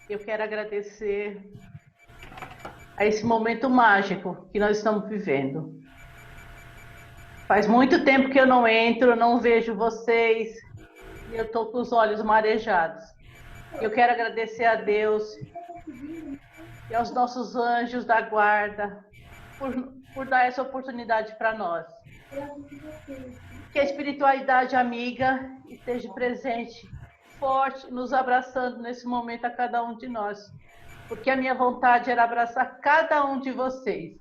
Eu quero agradecer a esse momento mágico que nós estamos vivendo. Faz muito tempo que eu não entro, não vejo vocês e eu estou com os olhos marejados. Eu quero agradecer a Deus e aos nossos anjos da guarda por dar essa oportunidade para nós. Que a espiritualidade amiga esteja presente, forte, nos abraçando nesse momento a cada um de nós. Porque a minha vontade era abraçar cada um de vocês.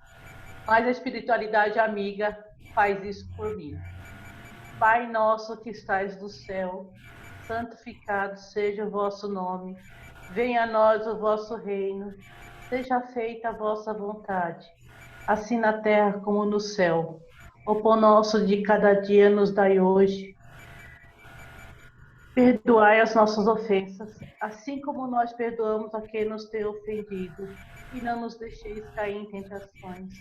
Mas a espiritualidade amiga faz isso por mim. Pai nosso que estais no céu, santificado seja o vosso nome. Venha a nós o vosso reino. Seja feita a vossa vontade, assim na terra como no céu. O pão nosso de cada dia nos dai hoje. Perdoai as nossas ofensas, assim como nós perdoamos a quem nos tem ofendido. E não nos deixeis cair em tentações.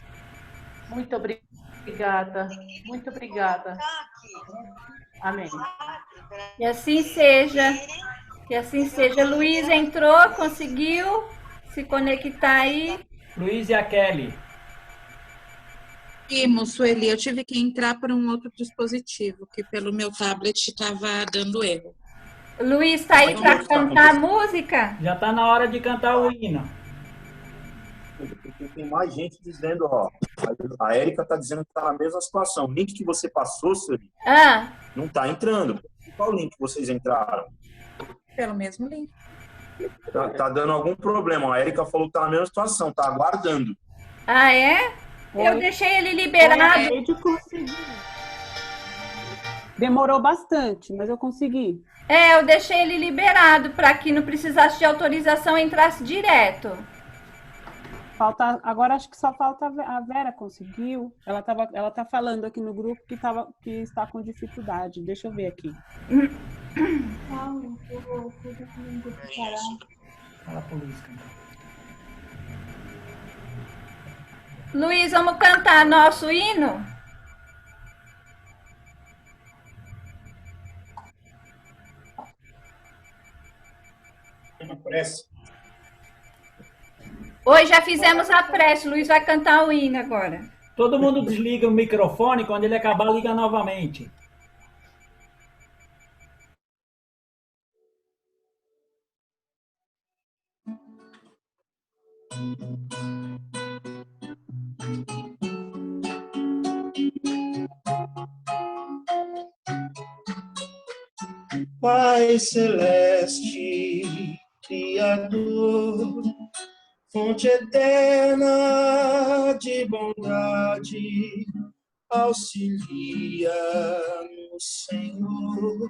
Muito obrigada, muito obrigada. Amém. E assim seja. Que assim seja. Luiz entrou, conseguiu se conectar aí. Luiz e a Kelly. E, Sueli, eu tive que entrar por um outro dispositivo, que pelo meu tablet estava dando erro. Luiz, está aí para cantar a música? Já está na hora de cantar o hino. Porque tem mais gente dizendo, ó, a Érica está dizendo que está na mesma situação. O link que você passou, Sueli, não está entrando. Qual link que vocês entraram? Pelo mesmo link. Tá dando algum problema. A Érica falou que está na mesma situação, está aguardando. Ah, é? Eu deixei ele liberado. Eu consegui. Demorou bastante, mas eu consegui. Eu deixei ele liberado para que não precisasse de autorização, entrasse direto. Agora acho que só falta a Vera, conseguiu. Ela tá falando aqui no grupo que está com dificuldade. Deixa eu ver aqui. Fala pro Luiz cantar. Luiz, vamos cantar nosso hino? Prece. Hoje já fizemos a prece, Luiz vai cantar o hino agora. Todo mundo desliga o microfone, quando ele acabar, liga novamente. Pai celeste, Criador, fonte eterna de bondade, auxilia-nos, Senhor,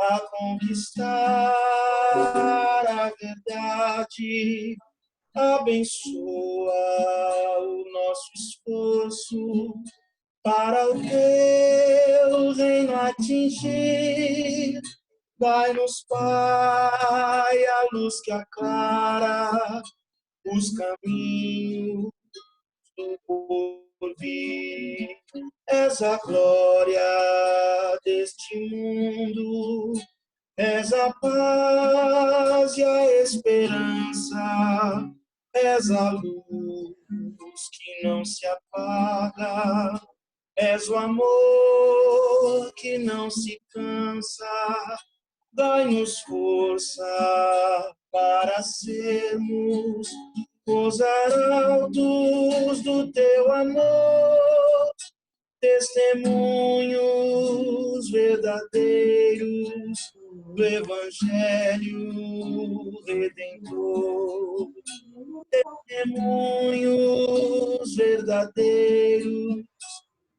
a conquistar a verdade, abençoa o nosso esforço para o teu reino atingir. Dai-nos, Pai, a luz que aclara os caminhos do porvir. És a glória deste mundo, és a paz e a esperança, és a luz que não se apaga, és o amor que não se cansa. Dai-nos força para sermos os arautos do teu amor, testemunhos verdadeiros do Evangelho Redentor, testemunhos verdadeiros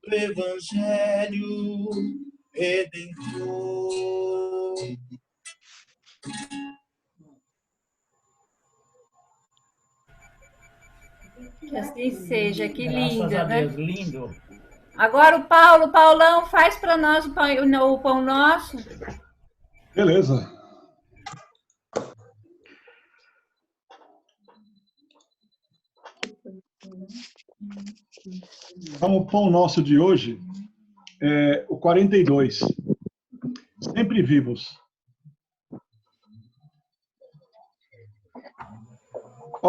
do Evangelho Redentor. Que assim seja, que lindo, Graças a né? Deus, lindo. Agora o Paulão, faz para nós o pão nosso. Beleza. Então, o pão nosso de hoje é o 42. Sempre vivos.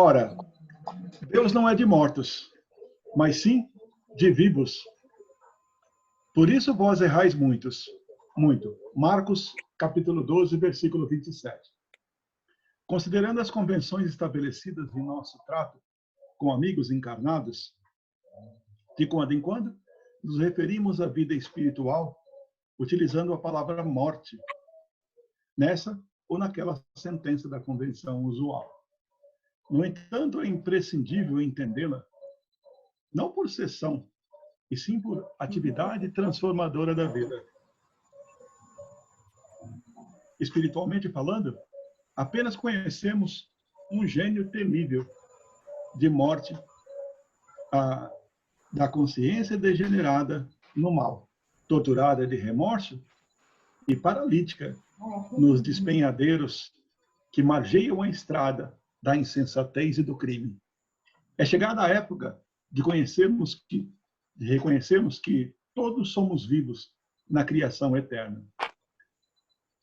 Ora, Deus não é de mortos, mas sim de vivos. Por isso vós errais muito. Marcos, capítulo 12, versículo 27. Considerando as convenções estabelecidas em nosso trato com amigos encarnados, de quando em quando nos referimos à vida espiritual utilizando a palavra morte, nessa ou naquela sentença da convenção usual. No entanto, é imprescindível entendê-la não por sessão, e sim por atividade transformadora da vida. Espiritualmente falando, apenas conhecemos um gênio temível de morte, da consciência degenerada no mal, torturada de remorso e paralítica nos despenhadeiros que margeiam a estrada da insensatez e do crime. É chegada a época de reconhecermos que todos somos vivos na criação eterna.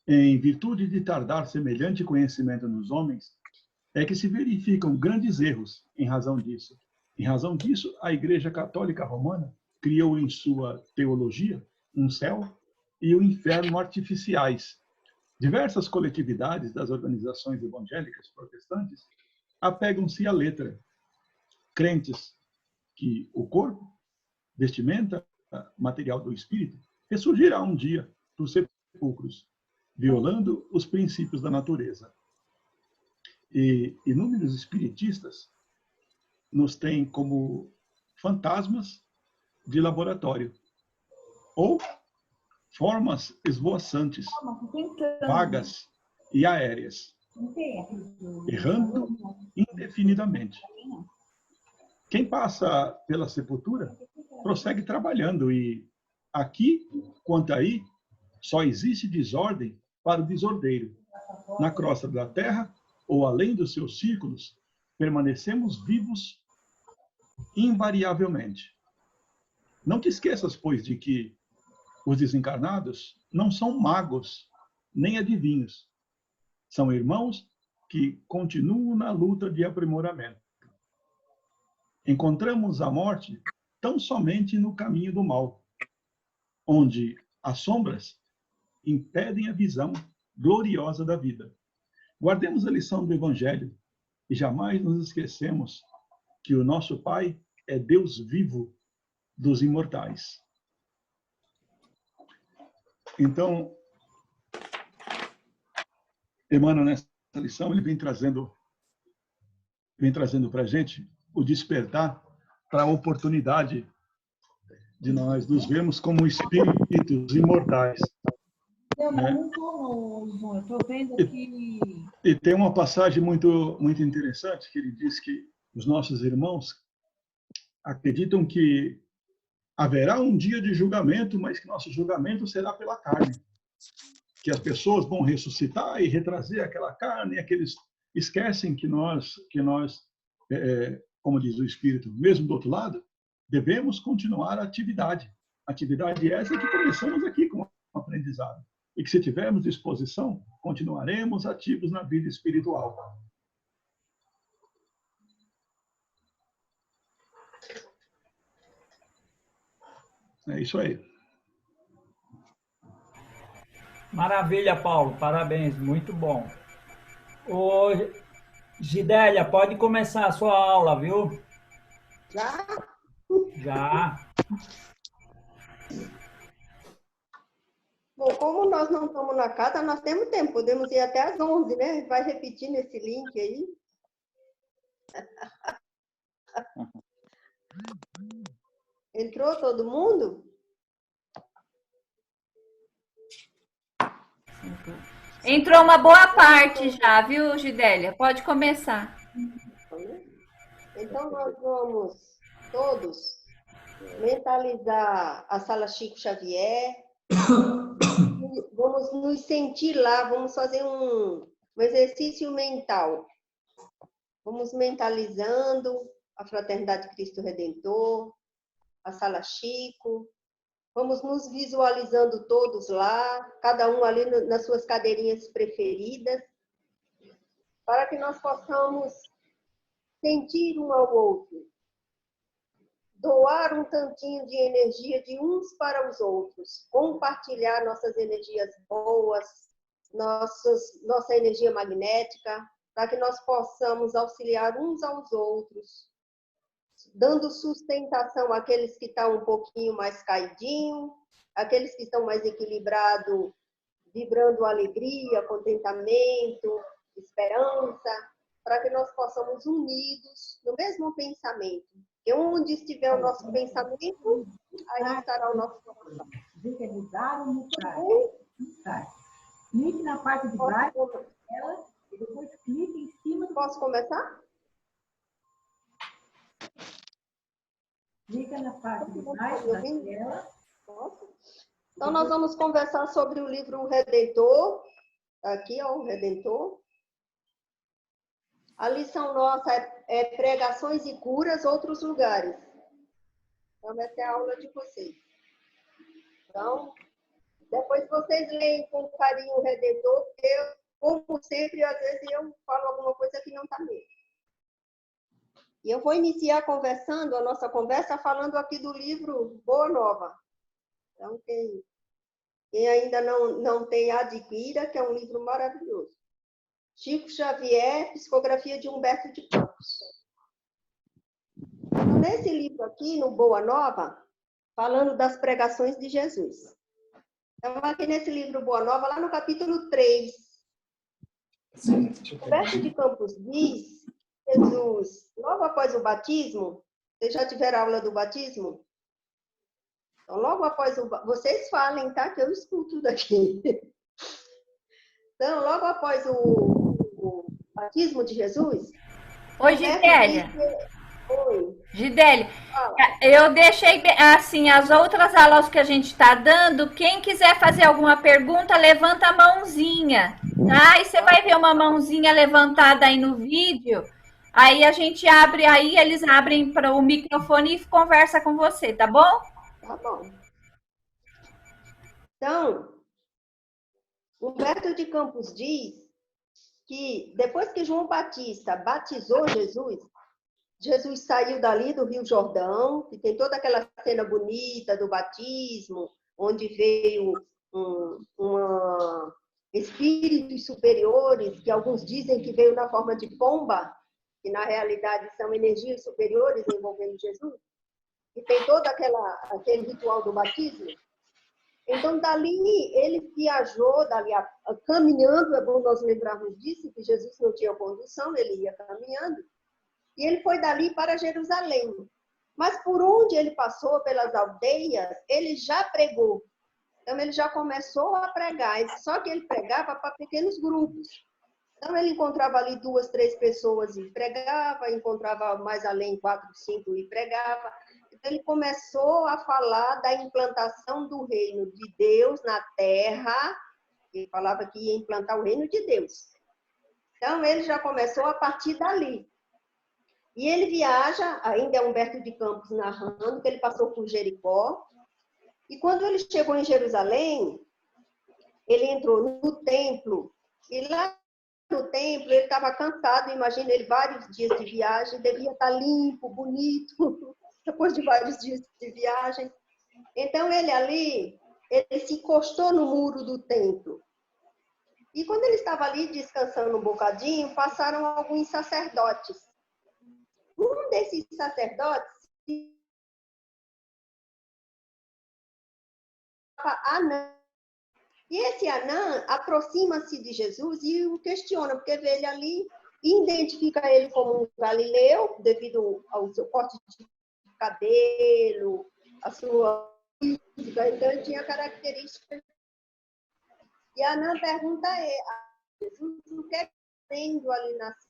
Em virtude de tardar semelhante conhecimento nos homens, é que se verificam grandes erros em razão disso. Em razão disso, a Igreja Católica Romana criou em sua teologia um céu e um inferno artificiais. Diversas coletividades das organizações evangélicas protestantes apegam-se à letra, crentes que o corpo, vestimenta material do espírito, ressurgirá um dia dos sepulcros, violando os princípios da natureza. E inúmeros espiritistas nos têm como fantasmas de laboratório ou formas esvoaçantes, vagas e aéreas, errando indefinidamente. Quem passa pela sepultura prossegue trabalhando e aqui, quanto aí, só existe desordem para o desordeiro. Na crosta da terra, ou além dos seus círculos, permanecemos vivos invariavelmente. Não te esqueças, pois, de que os desencarnados não são magos, nem adivinhos. São irmãos que continuam na luta de aprimoramento. Encontramos a morte tão somente no caminho do mal, onde as sombras impedem a visão gloriosa da vida. Guardemos a lição do Evangelho e jamais nos esquecemos que o nosso Pai é Deus vivo dos imortais. Então, Emmanuel, nessa lição, ele vem trazendo para a gente o despertar para a oportunidade de nós nos vermos como espíritos imortais. Né? E tem uma passagem muito interessante que ele diz que os nossos irmãos acreditam que haverá um dia de julgamento, mas que nosso julgamento será pela carne. Que as pessoas vão ressuscitar e retrazer aquela carne, e aqueles esquecem que nós, como diz o Espírito, mesmo do outro lado, devemos continuar a atividade. Atividade essa que começamos aqui com o aprendizado. E que, se tivermos disposição, continuaremos ativos na vida espiritual. É isso aí. Maravilha, Paulo. Parabéns. Muito bom. Ô, Gidélia, pode começar a sua aula, viu? Já? Já. Bom, como nós não estamos na casa, nós temos tempo. Podemos ir até às 11, né? Vai repetir nesse link aí. Entrou todo mundo? Entrou uma boa parte já, viu, Gidélia? Pode começar. Então, nós vamos todos mentalizar a Sala Chico Xavier. Vamos nos sentir lá, vamos fazer um exercício mental. Vamos mentalizando a Fraternidade Cristo Redentor, a Sala Chico. Vamos nos visualizando todos lá, cada um ali nas suas cadeirinhas preferidas, para que nós possamos sentir um ao outro, doar um tantinho de energia de uns para os outros, compartilhar nossas energias boas, nossa energia magnética, para que nós possamos auxiliar uns aos outros, dando sustentação àqueles que estão um pouquinho mais caidinho, aqueles que estão mais equilibrados, vibrando alegria, contentamento, esperança, para que nós possamos unidos no mesmo pensamento. E onde estiver o nosso pensamento, aí estará o nosso coração. Visualizar ou mostrar? Clique na parte de baixo dela e depois clique em cima. Posso começar? Clica na parte de baixo da tela. Posso? Então, nós vamos conversar sobre o livro O Redentor. Aqui, ó, O Redentor. A lição nossa é Pregações e Curas, Outros Lugares. Então, essa é a aula de vocês. Então, depois vocês leem com carinho O Redentor, porque, como sempre, às vezes eu falo alguma coisa que não está mesmo. E eu vou iniciar a nossa conversa, falando aqui do livro Boa Nova. Então, quem ainda não tem, adquira, que é um livro maravilhoso. Chico Xavier, psicografia de Humberto de Campos. Nesse livro aqui, no Boa Nova, falando das pregações de Jesus. Então, aqui nesse livro Boa Nova, lá no capítulo 3, Humberto de Campos diz, Jesus, logo após o batismo, vocês já tiveram aula do batismo? Então, logo após o... Vocês falem, tá? Que eu escuto daqui. Então, logo após o batismo de Jesus... Oi, Gidélia. Oi. Gidélia, eu deixei, assim, as outras aulas que a gente está dando, quem quiser fazer alguma pergunta, levanta a mãozinha, tá? E você vai ver uma mãozinha levantada aí no vídeo, aí a gente abre, aí eles abrem para o microfone e conversa com você, tá bom? Tá bom. Então, Humberto de Campos diz que depois que João Batista batizou Jesus, Jesus saiu dali do Rio Jordão, que tem toda aquela cena bonita do batismo, onde veio espíritos superiores, que alguns dizem que veio na forma de pomba, que na realidade são energias superiores envolvendo Jesus, e tem todo aquele ritual do batismo. Então, dali, ele viajou, caminhando, é bom nós lembrarmos disso, que Jesus não tinha condução, ele ia caminhando, e ele foi dali para Jerusalém. Mas por onde ele passou, pelas aldeias, ele já pregou. Então, ele já começou a pregar, só que ele pregava para pequenos grupos. Então, ele encontrava ali 2, 3 pessoas e pregava, encontrava mais além 4, 5 e pregava. Então, ele começou a falar da implantação do reino de Deus na terra. Ele falava que ia implantar o reino de Deus. Então, ele já começou a partir dali. E ele viaja, ainda é Humberto de Campos narrando, que ele passou por Jericó. E quando ele chegou em Jerusalém, ele entrou no templo. E lá no templo, ele estava cansado, imagina ele vários dias de viagem, devia estar limpo, bonito, depois de vários dias de viagem. Então, ele se encostou no muro do templo. E quando ele estava ali descansando um bocadinho, passaram alguns sacerdotes. Um desses sacerdotes, Anã. E esse Anã aproxima-se de Jesus e o questiona, porque vê ele ali e identifica ele como um galileu, devido ao seu corte de cabelo, a sua física, então ele tinha características. E Anã pergunta a Jesus o que é tendo ali na cidade.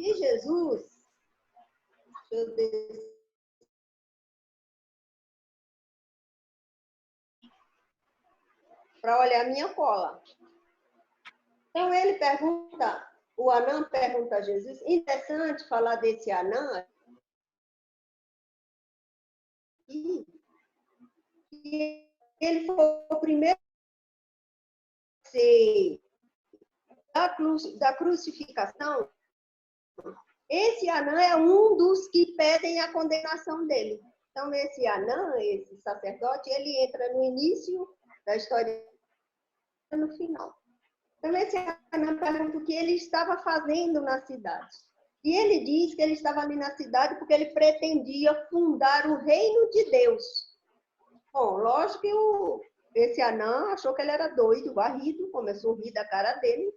E Jesus, para olhar a minha cola. Então ele pergunta, o Anã pergunta a Jesus, interessante falar desse Anã, e ele foi o primeiro a ser da crucificação, Esse Anã é um dos que pedem a condenação dele. Então, esse Anã, esse sacerdote, ele entra no início da história e no final. Então, esse Anã pergunta o que ele estava fazendo na cidade. E ele diz que ele estava ali na cidade porque ele pretendia fundar o reino de Deus. Bom, lógico que esse Anã achou que ele era doido, varrido, começou a rir da cara dele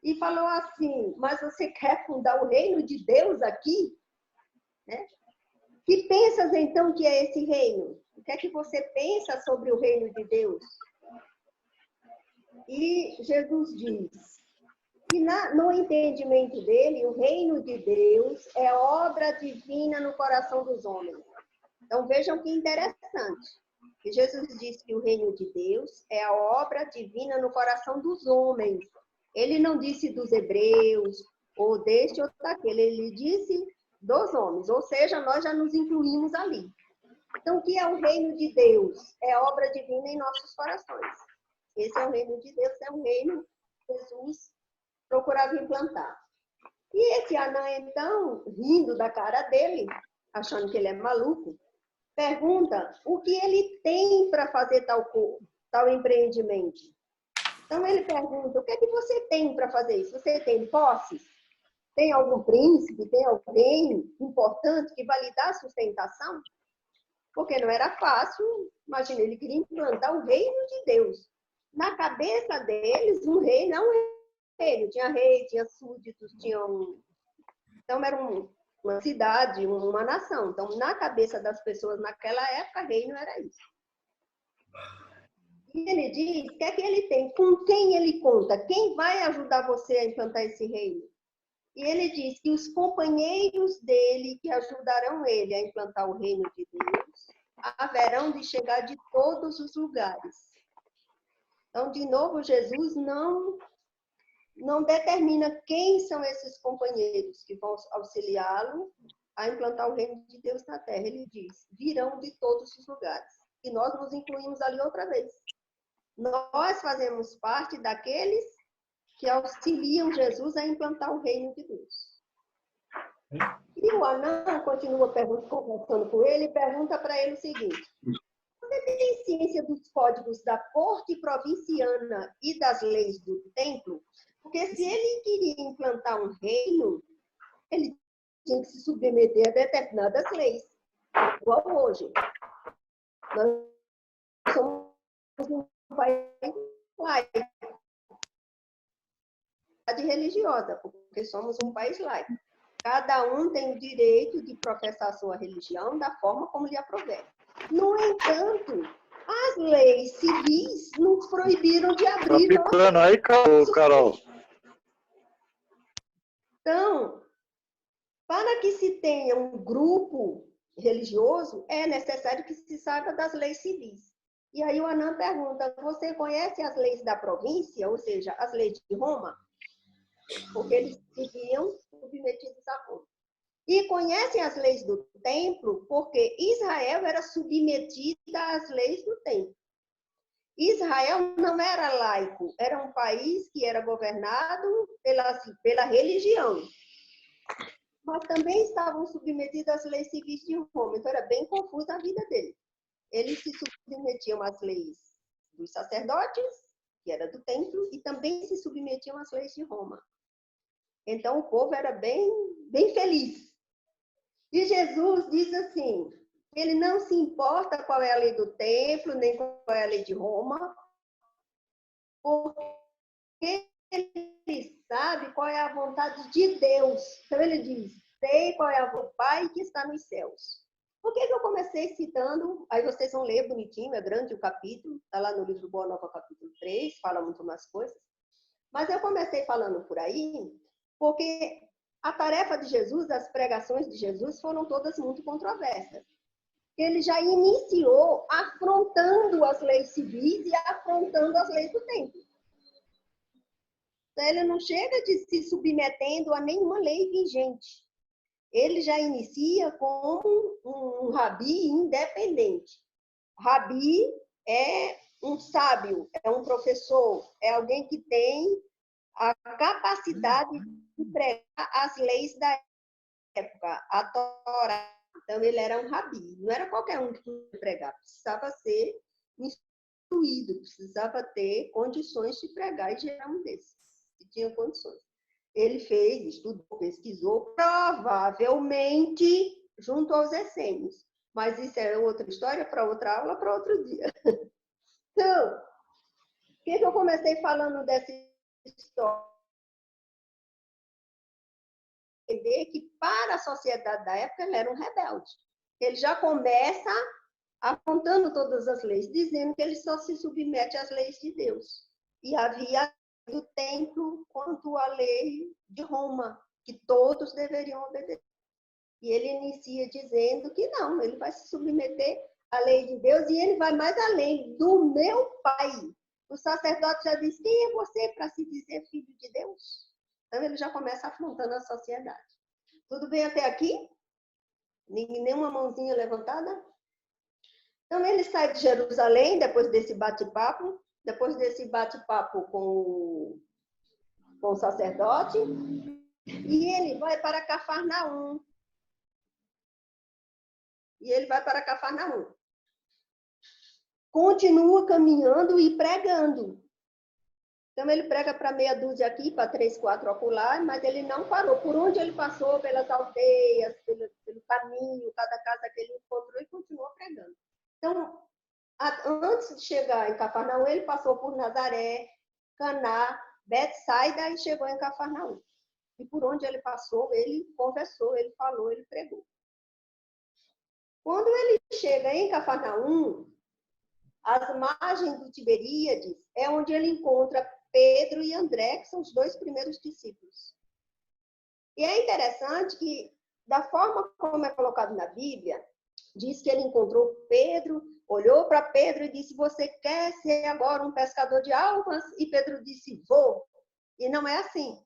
e falou assim, mas você quer fundar o reino de Deus aqui? Né? Que pensas então que é esse reino? O que é que você pensa sobre o reino de Deus? E Jesus diz que no entendimento dele, o reino de Deus é obra divina no coração dos homens. Então vejam que interessante. Que Jesus disse que o reino de Deus é a obra divina no coração dos homens. Ele não disse dos hebreus, ou deste ou daquele, ele disse dos homens, ou seja, nós já nos incluímos ali. Então, o que é o reino de Deus? É a obra divina em nossos corações. Esse é o reino de Deus, é um reino que Jesus procurava implantar. E esse Anã, então, rindo da cara dele, achando que ele é maluco, pergunta o que ele tem para fazer tal empreendimento. Então, ele pergunta, o que é que você tem para fazer isso? Você tem posses? Tem algum príncipe? Tem alguém importante que vai lhe dar sustentação? Porque não era fácil. Imagina, ele queria implantar o reino de Deus. Na cabeça deles, um rei não é reino. Tinha rei, tinha súditos, Então, era uma cidade, uma nação. Então, na cabeça das pessoas naquela época, reino era isso. E ele diz, o que é que ele tem? Com quem ele conta? Quem vai ajudar você a implantar esse reino? E ele diz que os companheiros dele que ajudarão ele a implantar o reino de Deus haverão de chegar de todos os lugares. Então, de novo, Jesus não determina quem são esses companheiros que vão auxiliá-lo a implantar o reino de Deus na terra. Ele diz, virão de todos os lugares. E nós nos incluímos ali outra vez. Nós fazemos parte daqueles que auxiliam Jesus a implantar o reino de Deus. E o Anã continua conversando com ele e pergunta para ele o seguinte, você tem ciência dos códigos da corte provinciana e das leis do templo? Porque se ele queria implantar um reino, ele tinha que se submeter a determinadas leis, igual hoje. Nós somos um país laico, religiosa, porque somos um país laico. Cada um tem o direito de professar a sua religião da forma como lhe aprouver. No entanto, as leis civis nos proibiram de abrir... Tá picando aí, Carol. Então, para que se tenha um grupo religioso, é necessário que se saiba das leis civis. E aí o Anã pergunta, você conhece as leis da província, ou seja, as leis de Roma? Porque eles viviam submetidos a Roma. E conhecem as leis do templo, porque Israel era submetida às leis do templo. Israel não era laico, era um país que era governado pela religião. Mas também estavam submetidos às leis civis de Roma, então era bem confusa a vida deles. Eles se submetiam às leis dos sacerdotes, que era do templo, e também se submetiam às leis de Roma. Então o povo era bem feliz. E Jesus diz assim, ele não se importa qual é a lei do templo, nem qual é a lei de Roma, porque ele sabe qual é a vontade de Deus. Então ele diz, sei qual é a vontade do Pai que está nos céus. Por que eu comecei citando, aí vocês vão ler bonitinho, é grande o capítulo, está lá no livro Boa Nova, capítulo 3, fala muito mais coisas. Mas eu comecei falando por aí, porque a tarefa de Jesus, as pregações de Jesus foram todas muito controversas. Ele já iniciou afrontando as leis civis e afrontando as leis do templo. Então, ele não chega de se submetendo a nenhuma lei vigente. Ele já inicia como um rabi independente. Rabi é um sábio, é um professor, é alguém que tem a capacidade de pregar as leis da época, a Torá. Então, ele era um rabi. Não era qualquer um que podia pregar. Precisava ser instruído, precisava ter condições de pregar, e gerar um desses, que tinha condições. Ele fez, estudou, pesquisou, provavelmente junto aos essênios. Mas isso é outra história, para outra aula, para outro dia. Então, o que eu comecei falando dessa história? Entender que, para a sociedade da época, ele era um rebelde. Ele já começa apontando todas as leis, dizendo que ele só se submete às leis de Deus. E havia do templo quanto à lei de Roma, que todos deveriam obedecer. E ele inicia dizendo que não, ele vai se submeter à lei de Deus, e ele vai mais além, do meu pai. O sacerdote já diz: quem é você para se dizer filho de Deus? Então ele já começa afrontando a sociedade. Tudo bem até aqui? Nenhuma mãozinha levantada? Então ele sai de Jerusalém, depois desse bate-papo com o sacerdote, e ele vai para Cafarnaum. Continua caminhando e pregando. Então, ele prega para meia dúzia aqui, para 3, 4 acolá, mas ele não parou. Por onde ele passou, pelas aldeias, pelo caminho, cada casa que ele encontrou, e continuou pregando. Então, antes de chegar em Cafarnaum, ele passou por Nazaré, Caná, Betsaida e chegou em Cafarnaum. E por onde ele passou, ele conversou, ele falou, ele pregou. Quando ele chega em Cafarnaum, as margens do Tiberíades é onde ele encontra Pedro e André, que são os 2 primeiros discípulos. E é interessante que, da forma como é colocado na Bíblia, diz que ele encontrou Pedro, olhou para Pedro e disse: você quer ser agora um pescador de almas? E Pedro disse: vou. E não é assim.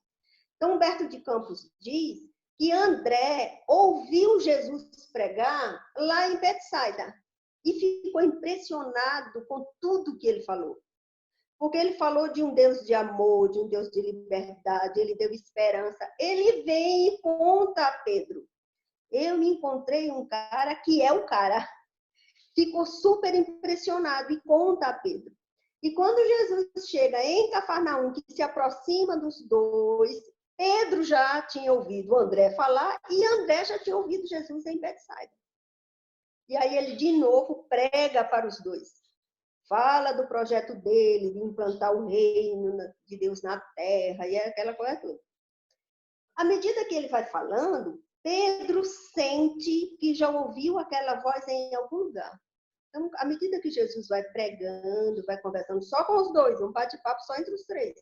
Então, Humberto de Campos diz que André ouviu Jesus pregar lá em Betsaida e ficou impressionado com tudo que ele falou. Porque ele falou de um Deus de amor, de um Deus de liberdade, ele deu esperança. Ele vem e conta a Pedro: eu encontrei um cara que é o cara. Ficou super impressionado e conta a Pedro. E quando Jesus chega em Cafarnaum, que se aproxima dos 2, Pedro já tinha ouvido André falar e André já tinha ouvido Jesus em Betsaida. E aí ele de novo prega para os 2. Fala do projeto dele, de implantar o reino de Deus na terra, e é aquela coisa toda. À medida que ele vai falando, Pedro sente que já ouviu aquela voz em algum lugar. Então, à medida que Jesus vai pregando, vai conversando só com os 2, um bate-papo só entre os 3.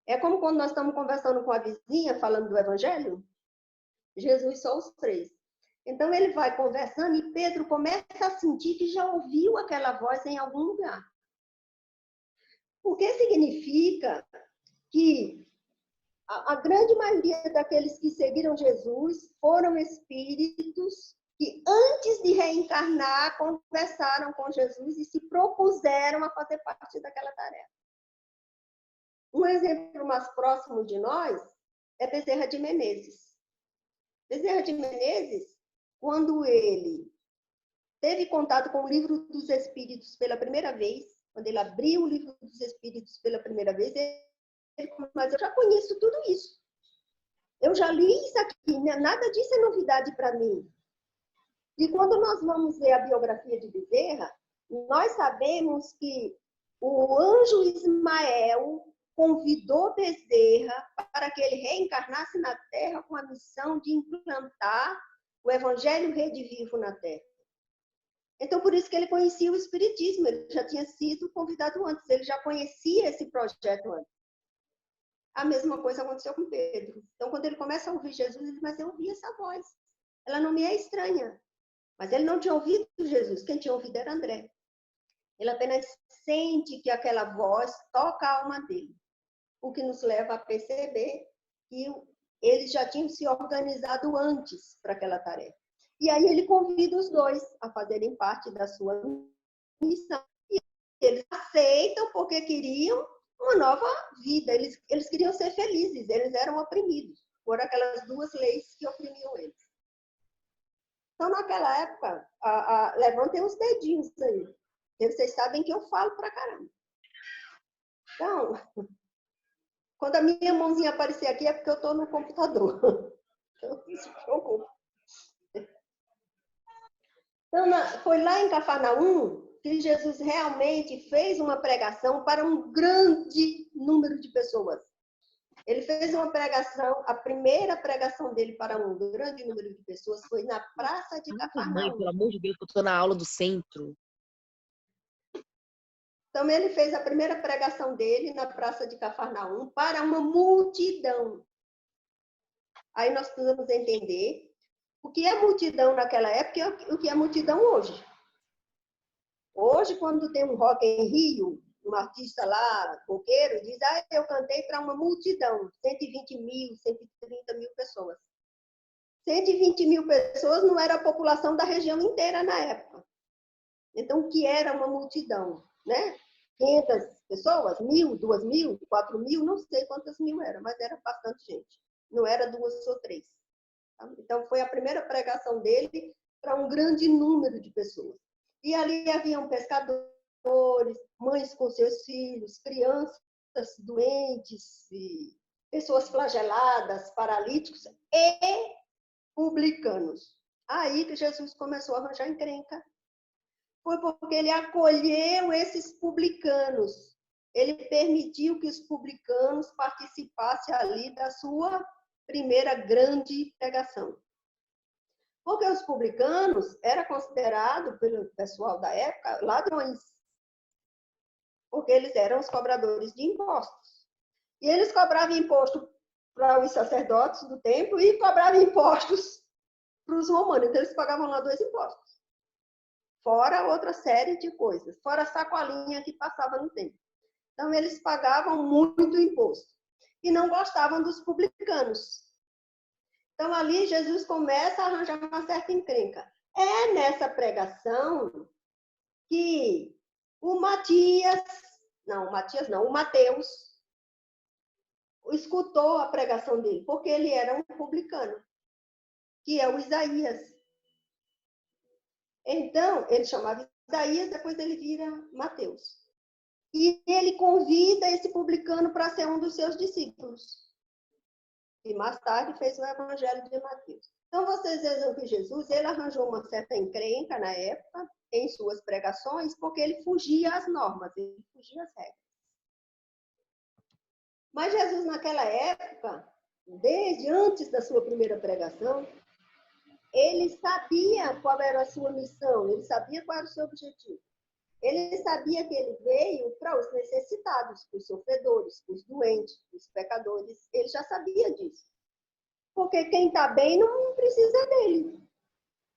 É como quando nós estamos conversando com a vizinha, falando do evangelho. Jesus só os 3. Então, ele vai conversando e Pedro começa a sentir que já ouviu aquela voz em algum lugar. O que significa que a grande maioria daqueles que seguiram Jesus foram espíritos que, antes de reencarnar, conversaram com Jesus e se propuseram a fazer parte daquela tarefa. Um exemplo mais próximo de nós é Bezerra de Menezes. Bezerra de Menezes, quando ele teve contato com o Livro dos Espíritos pela primeira vez, quando ele abriu o Livro dos Espíritos pela primeira vez, ele falou: mas eu já conheço tudo isso. Eu já li isso aqui, nada disso é novidade para mim. E quando nós vamos ver a biografia de Bezerra, nós sabemos que o anjo Ismael convidou Bezerra para que ele reencarnasse na Terra com a missão de implantar o Evangelho redivivo na Terra. Então, por isso que ele conhecia o Espiritismo, ele já tinha sido convidado antes, ele já conhecia esse projeto antes. A mesma coisa aconteceu com Pedro. Então, quando ele começa a ouvir Jesus, ele diz: mas eu ouvi essa voz. Ela não me é estranha. Mas ele não tinha ouvido Jesus, quem tinha ouvido era André. Ele apenas sente que aquela voz toca a alma dele. O que nos leva a perceber que eles já tinham se organizado antes para aquela tarefa. E aí ele convida os 2 a fazerem parte da sua missão. E eles aceitam porque queriam uma nova vida. Eles queriam ser felizes, eles eram oprimidos por aquelas duas leis que oprimiam eles. Então, naquela época, levantem os dedinhos aí. Vocês sabem que eu falo pra caramba. Então, quando a minha mãozinha aparecer aqui é porque eu estou no computador. Então, não se preocupe. Então, foi lá em Cafarnaum que Jesus realmente fez uma pregação para um grande número de pessoas. Ele fez uma pregação, a primeira pregação dele para um grande número de pessoas foi na Praça de Cafarnaum. Mãe, pelo amor de Deus, que eu estou na aula do centro. Então, ele fez a primeira pregação dele na Praça de Cafarnaum para uma multidão. Aí nós precisamos entender o que é multidão naquela época e o que é multidão hoje. Hoje, quando tem um Rock em Rio, um artista lá, coqueiro, diz, eu cantei para uma multidão, 120 mil, 130 mil pessoas. 120 mil pessoas não era a população da região inteira na época. Então, o que era uma multidão? Né? 500 pessoas, 1.000, 2.000, 4.000, não sei quantas mil era, mas era bastante gente. Não era 2 ou 3. Tá? Então, foi a primeira pregação dele para um grande número de pessoas. E ali haviam pescadores, mães com seus filhos, crianças doentes, pessoas flageladas, paralíticos e publicanos. Aí que Jesus começou a arranjar encrenca. Foi porque ele acolheu esses publicanos. Ele permitiu que os publicanos participassem ali da sua primeira grande pregação. Porque os publicanos eram considerados, pelo pessoal da época, ladrões. Porque eles eram os cobradores de impostos. E eles cobravam imposto para os sacerdotes do templo e cobravam impostos para os romanos. Então, eles pagavam lá 2 impostos. Fora outra série de coisas. Fora a sacolinha que passava no templo. Então, eles pagavam muito imposto. E não gostavam dos publicanos. Então, ali, Jesus começa a arranjar uma certa encrenca. É nessa pregação que o Mateus escutou a pregação dele, porque ele era um publicano, que é o Isaías. Então, ele chamava Isaías, depois ele vira Mateus. E ele convida esse publicano para ser um dos seus discípulos. E mais tarde fez o Evangelho de Mateus. Então, vocês vejam que Jesus ele arranjou uma certa encrenca na época, em suas pregações, porque ele fugia às normas, ele fugia às regras. Mas Jesus, naquela época, desde antes da sua primeira pregação, ele sabia qual era a sua missão, ele sabia qual era o seu objetivo. Ele sabia que ele veio para os necessitados, para os sofredores, para os doentes, para os pecadores. Ele já sabia disso. Porque quem está bem não precisa dele.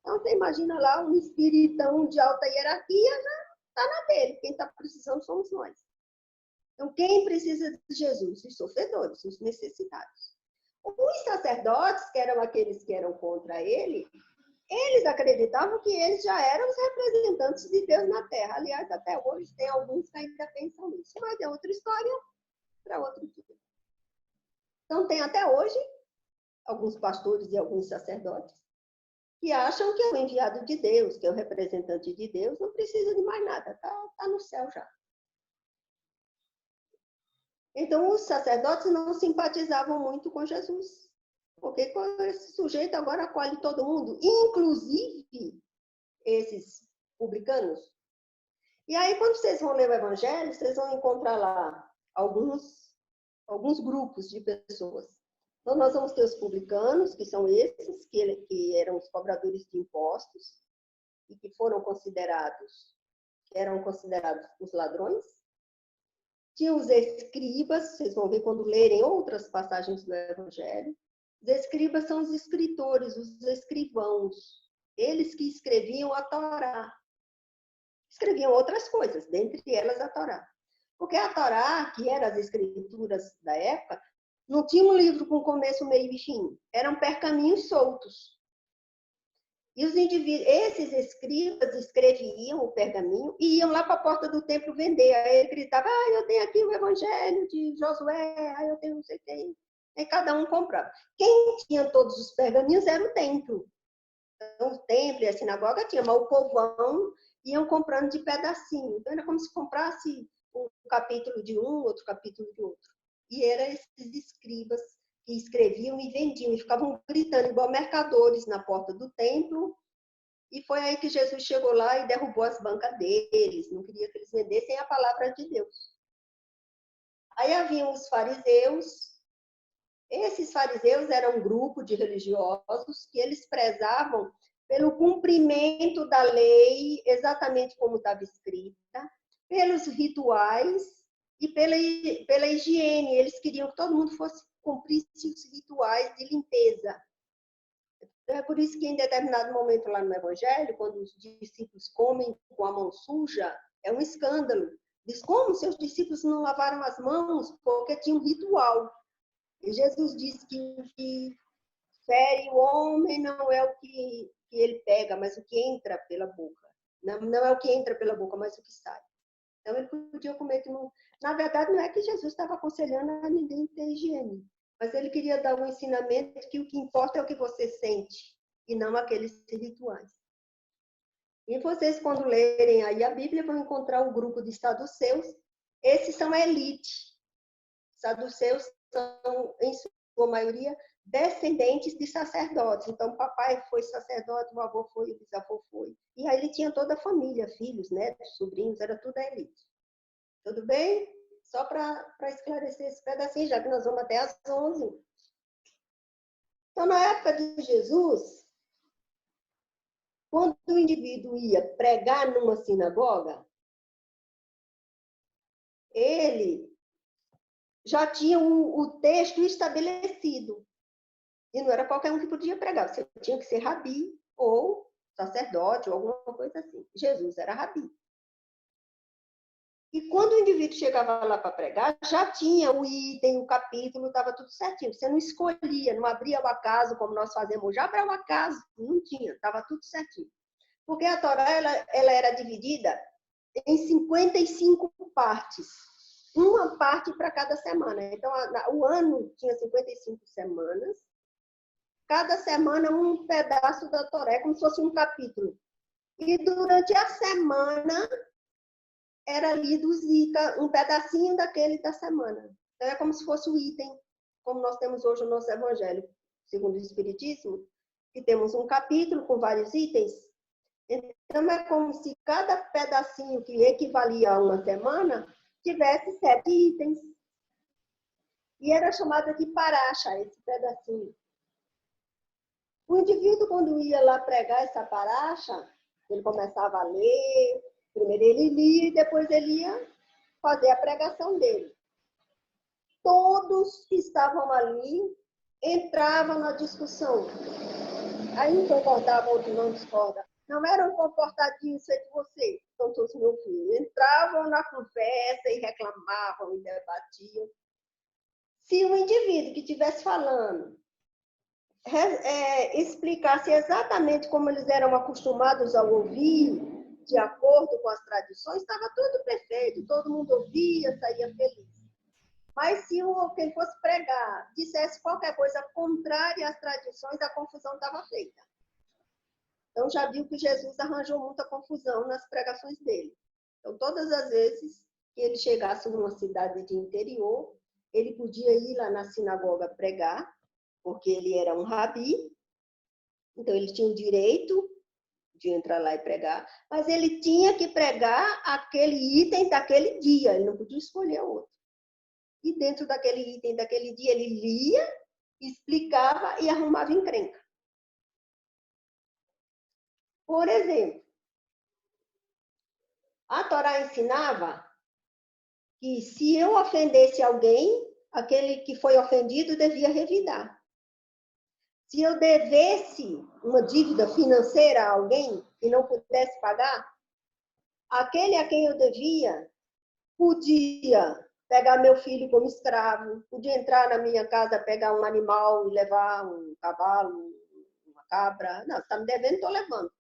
Então, você imagina lá um espiritão de alta hierarquia, já está na dele. Quem está precisando somos nós. Então, quem precisa de Jesus? Os sofredores, os necessitados. Os sacerdotes, que eram aqueles que eram contra ele, eles acreditavam que eles já eram os representantes de Deus na Terra. Aliás, até hoje tem alguns que ainda pensam nisso. Mas é outra história para outro dia. Então, tem até hoje alguns pastores e alguns sacerdotes que acham que é o enviado de Deus, que é o representante de Deus, não precisa de mais nada, está no céu já. Então, os sacerdotes não simpatizavam muito com Jesus. Porque esse sujeito agora acolhe todo mundo, inclusive esses publicanos. E aí, quando vocês vão ler o Evangelho, vocês vão encontrar lá alguns grupos de pessoas. Então, nós vamos ter os publicanos, que são esses, que eram os cobradores de impostos, e que eram considerados os ladrões. Tinha os escribas, vocês vão ver quando lerem outras passagens do Evangelho. Os escribas são os escritores, os escrivãos. Eles que escreviam a Torá. Escreviam outras coisas, dentre elas a Torá. Porque a Torá, que eram as escrituras da época, não tinha um livro com começo, meio e fim. Eram pergaminhos soltos. E os indivíduos, esses escribas escreviam o pergaminho e iam lá para a porta do templo vender. Aí ele gritava, eu tenho aqui o evangelho de Josué, eu tenho não sei quem. Aí cada um comprava. Quem tinha todos os pergaminhos era o templo. Então, o templo e a sinagoga tinha, mas o povão iam comprando de pedacinho. Então, era como se comprasse um capítulo de um, outro capítulo de outro. E eram esses escribas que escreviam e vendiam, e ficavam gritando igual mercadores na porta do templo. E foi aí que Jesus chegou lá e derrubou as bancas deles. Não queria que eles vendessem a palavra de Deus. Aí haviam os fariseus. Esses fariseus eram um grupo de religiosos que eles prezavam pelo cumprimento da lei, exatamente como estava escrita, pelos rituais e pela higiene. Eles queriam que todo mundo cumprisse os rituais de limpeza. É por isso que em determinado momento lá no Evangelho, quando os discípulos comem com a mão suja, é um escândalo. Diz, como seus discípulos não lavaram as mãos? Porque tinha um ritual. E Jesus disse que o que fere o homem não é o que ele pega, mas o que entra pela boca. Não é o que entra pela boca, mas o que sai. Então, ele podia comer que não... Na verdade, não é que Jesus estava aconselhando a ninguém ter higiene, mas ele queria dar um ensinamento que o que importa é o que você sente, e não aqueles rituais. E vocês, quando lerem aí a Bíblia, vão encontrar um grupo de saduceus. Esses são a elite. Saduceus são, em sua maioria, descendentes de sacerdotes. Então, o papai foi sacerdote, o avô foi, o bisavô foi. E aí ele tinha toda a família, filhos, netos, sobrinhos, era tudo a elite. Tudo bem? Só para esclarecer esse pedacinho, já que nós vamos até às 11. Então, na época de Jesus, quando o indivíduo ia pregar numa sinagoga, ele já tinha o texto estabelecido. E não era qualquer um que podia pregar. Você tinha que ser rabi ou sacerdote ou alguma coisa assim. Jesus era rabi. E quando o indivíduo chegava lá para pregar, já tinha o item, o capítulo, estava tudo certinho. Você não escolhia, não abria o acaso, como nós fazemos já, para o acaso. Não tinha, estava tudo certinho. Porque a Torá ela era dividida em 55 partes. Uma parte para cada semana. Então, o ano tinha 55 semanas. Cada semana, um pedaço da Torá, como se fosse um capítulo. E durante a semana, era lido um pedacinho daquele da semana. Então, é como se fosse o item, como nós temos hoje no nosso Evangelho, segundo o Espiritismo, que temos um capítulo com vários itens. Então, é como se cada pedacinho que equivalia a uma semana tivesse 7 itens. E era chamado de paracha, esse pedacinho. O indivíduo, quando ia lá pregar essa paracha, ele começava a ler, primeiro ele lia e depois ele ia fazer a pregação dele. Todos que estavam ali entravam na discussão. Aí um concordava, outro não discorda. Não eram comportadinhos feito você, então todos meus filhos. Entravam na conversa e reclamavam e debatiam. Se o indivíduo que estivesse falando explicasse exatamente como eles eram acostumados a ouvir, de acordo com as tradições, estava tudo perfeito, todo mundo ouvia, saía feliz. Mas se quem fosse pregar dissesse qualquer coisa contrária às tradições, a confusão estava feita. Então, já viu que Jesus arranjou muita confusão nas pregações dele. Então, todas as vezes que ele chegasse numa cidade de interior, ele podia ir lá na sinagoga pregar, porque ele era um rabi, então ele tinha o direito de entrar lá e pregar, mas ele tinha que pregar aquele item daquele dia, ele não podia escolher outro. E dentro daquele item daquele dia, ele lia, explicava e arrumava encrenca. Por exemplo, a Torá ensinava que se eu ofendesse alguém, aquele que foi ofendido devia revidar. Se eu devesse uma dívida financeira a alguém e não pudesse pagar, aquele a quem eu devia podia pegar meu filho como escravo, podia entrar na minha casa, pegar um animal e levar um cavalo, uma cabra. Não, você está me devendo, estou levando.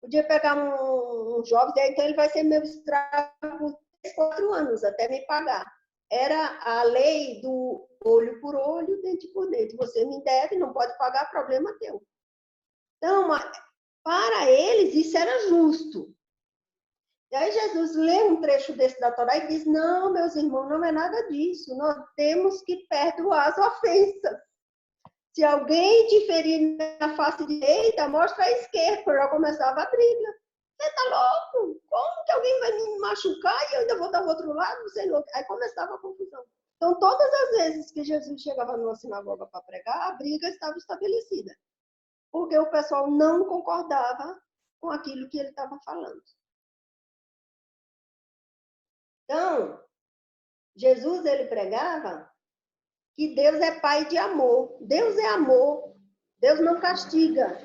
Podia pegar um jovem, então ele vai ser meu escravo por 4 anos, até me pagar. Era a lei do olho por olho, dente por dente. Você me deve, não pode pagar, problema teu. Então, para eles, isso era justo. E aí Jesus lê um trecho desse da Torá e diz, não, meus irmãos, não é nada disso. Nós temos que perdoar as ofensas. Se alguém te ferir na face direita, mostra a esquerda. Já começava a briga. Você tá louco? Como que alguém vai me machucar e eu ainda vou dar o outro lado? Senhor? Aí começava a confusão. Então, todas as vezes que Jesus chegava numa sinagoga para pregar, a briga estava estabelecida. Porque o pessoal não concordava com aquilo que ele estava falando. Então, Jesus, ele pregava que Deus é pai de amor. Deus é amor. Deus não castiga.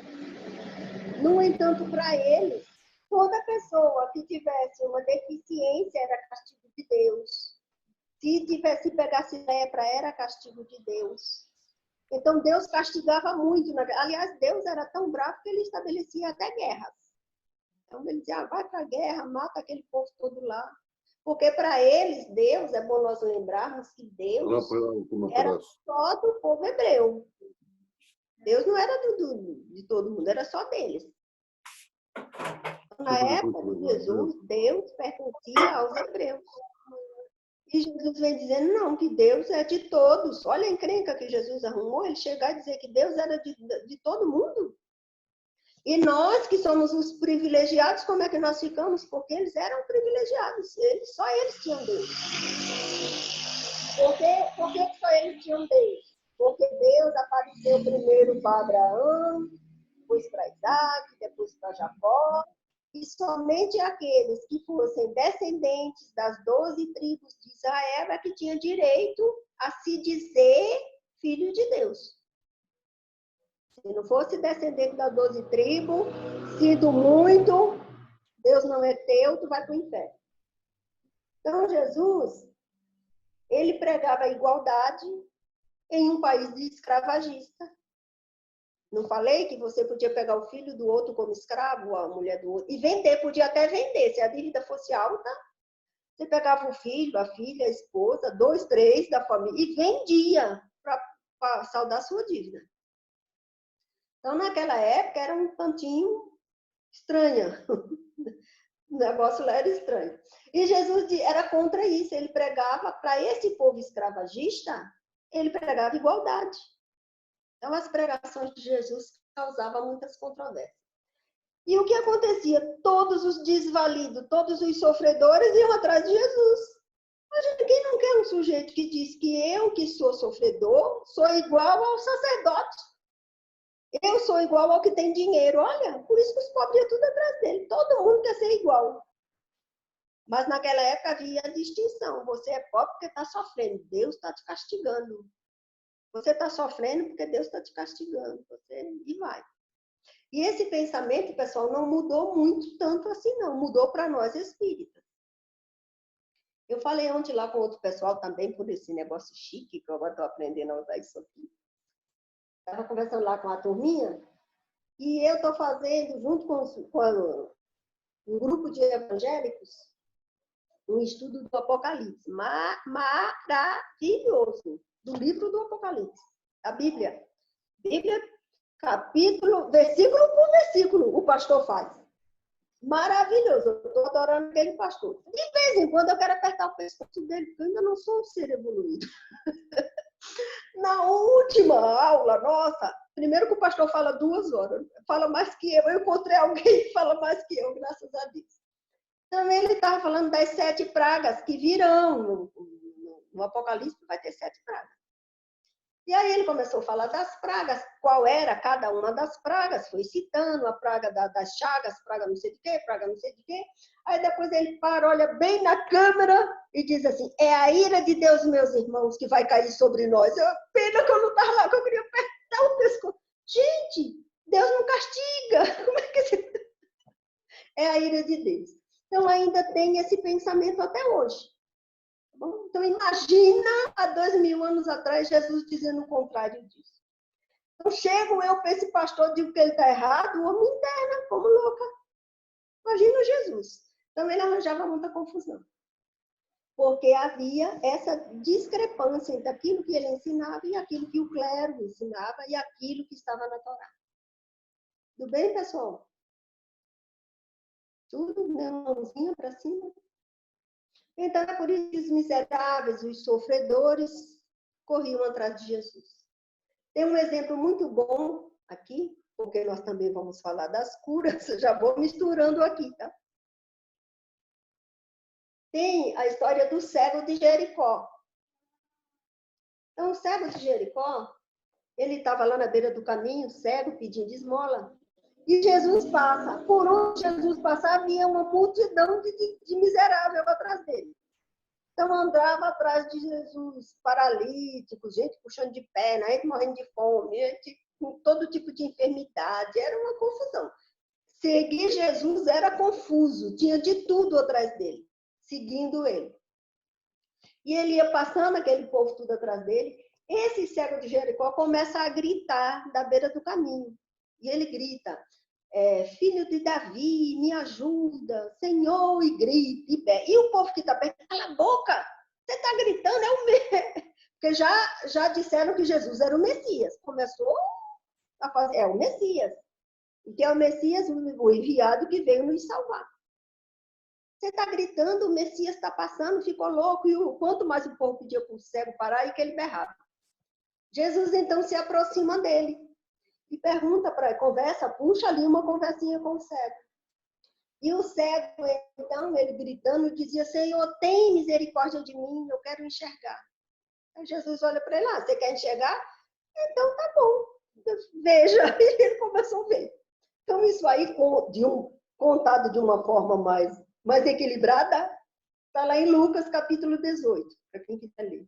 No entanto, para eles, toda pessoa que tivesse uma deficiência era castigo de Deus. Se pegasse lepra, era castigo de Deus. Então, Deus castigava muito. Aliás, Deus era tão bravo que ele estabelecia até guerras. Então, ele dizia, vai para a guerra, mata aquele povo todo lá. Porque para eles, Deus, é bom nós lembrarmos que Deus era só do povo hebreu. Deus não era de todo mundo, era só deles. Na época de Jesus, Deus pertencia aos hebreus. E Jesus vem dizendo, não, que Deus é de todos. Olha a encrenca que Jesus arrumou, ele chegar a dizer que Deus era de todo mundo. E nós, que somos os privilegiados, como é que nós ficamos? Porque eles eram privilegiados, só eles tinham Deus. Por que só eles tinham Deus? Porque Deus apareceu primeiro para Abraão, depois para Isaac, depois para Jacó, e somente aqueles que fossem descendentes das 12 tribos de Israel é que tinham direito a se dizer filho de Deus. Se não fosse descendente das 12 tribos, sinto muito, Deus não é teu, tu vai para o inferno. Então, Jesus, ele pregava a igualdade em um país de escravagista. Não falei que você podia pegar o filho do outro como escravo, a mulher do outro, e vender, podia até vender, se a dívida fosse alta, você pegava o filho, a filha, a esposa, 2, 3 da família, e vendia para saldar sua dívida. Então, naquela época, era um tantinho estranha. O negócio lá era estranho. E Jesus era contra isso. Ele pregava, para esse povo escravagista, ele pregava igualdade. Então, as pregações de Jesus causavam muitas controvérsias. E o que acontecia? Todos os desvalidos, todos os sofredores iam atrás de Jesus. Mas quem não quer um sujeito que diz que eu, que sou sofredor, sou igual ao sacerdote? Eu sou igual ao que tem dinheiro. Olha, por isso que os pobres iam tudo atrás dele. Todo mundo quer ser igual. Mas naquela época havia distinção. Você é pobre porque está sofrendo. Deus está te castigando. Você está sofrendo porque Deus está te castigando. E vai. E esse pensamento, pessoal, não mudou muito tanto assim, não. Mudou para nós espíritas. Eu falei ontem lá com outro pessoal também, por esse negócio chique, que eu agora estou aprendendo a usar isso aqui. Estava conversando lá com a turminha, e eu estou fazendo, junto com um grupo de evangélicos, um estudo do Apocalipse. Maravilhoso! Do livro do Apocalipse. A Bíblia. Bíblia, capítulo, versículo por versículo, o pastor faz. Maravilhoso! Eu estou adorando aquele pastor. De vez em quando eu quero apertar o pescoço dele, porque eu ainda não sou um ser evoluído. Na última aula, nossa, primeiro que o pastor fala 2 horas, fala mais que eu encontrei alguém que fala mais que eu, graças a Deus. Também ele estava falando das 7 pragas que virão, no Apocalipse vai ter 7 pragas. E aí ele começou a falar das pragas, qual era cada uma das pragas, foi citando a praga das chagas, praga não sei de quê, praga não sei de quê. Aí depois ele para, olha bem na câmera e diz assim, é a ira de Deus, meus irmãos, que vai cair sobre nós. Pena que eu não estava lá, que eu queria apertar o pescoço. Gente, Deus não castiga. Como é que é a ira de Deus? Então ainda tem esse pensamento até hoje. Bom, então, imagina há 2000 anos atrás Jesus dizendo o contrário disso. Então, chego eu para esse pastor, digo que ele está errado, o homem interna, como louca. Imagina Jesus. Então, ele arranjava muita confusão. Porque havia essa discrepância entre aquilo que ele ensinava e aquilo que o clero ensinava e aquilo que estava na Torá. Tudo bem, pessoal? Tudo, né? Mãozinha para cima. Então, é por isso que os miseráveis, os sofredores, corriam atrás de Jesus. Tem um exemplo muito bom aqui, porque nós também vamos falar das curas, já vou misturando aqui, tá? Tem a história do cego de Jericó. Então, o cego de Jericó, ele estava lá na beira do caminho, cego, pedindo esmola, e Jesus passa. Por onde Jesus passava, havia uma multidão de miserável atrás dele. Então, andava atrás de Jesus, paralíticos, gente puxando de perna, gente morrendo de fome, gente com todo tipo de enfermidade. Era uma confusão. Seguir Jesus era confuso, tinha de tudo atrás dele, seguindo ele. E ele ia passando, aquele povo tudo atrás dele. Esse cego de Jericó começa a gritar da beira do caminho. E ele grita, filho de Davi, me ajuda, Senhor, e grita, e berra. E o povo que está perto, cala a boca, você está gritando, é o mesmo. Porque já disseram que Jesus era o Messias. Começou a fazer, é o Messias. E que é o Messias, o enviado que veio nos salvar. Você está gritando, o Messias está passando, ficou louco. E quanto mais o povo pedia para o cego parar, e que ele berrava. Jesus, então, se aproxima dele. E pergunta para ele, conversa, puxa ali uma conversinha com o cego. E o cego, então, ele gritando, dizia, Senhor, tem misericórdia de mim, eu quero enxergar. Aí Jesus olha para ele, você quer enxergar? Então, tá bom, veja. E ele começou a ver. Então, isso aí, contado de uma forma mais equilibrada, está lá em Lucas, capítulo 18, para quem quiser ler.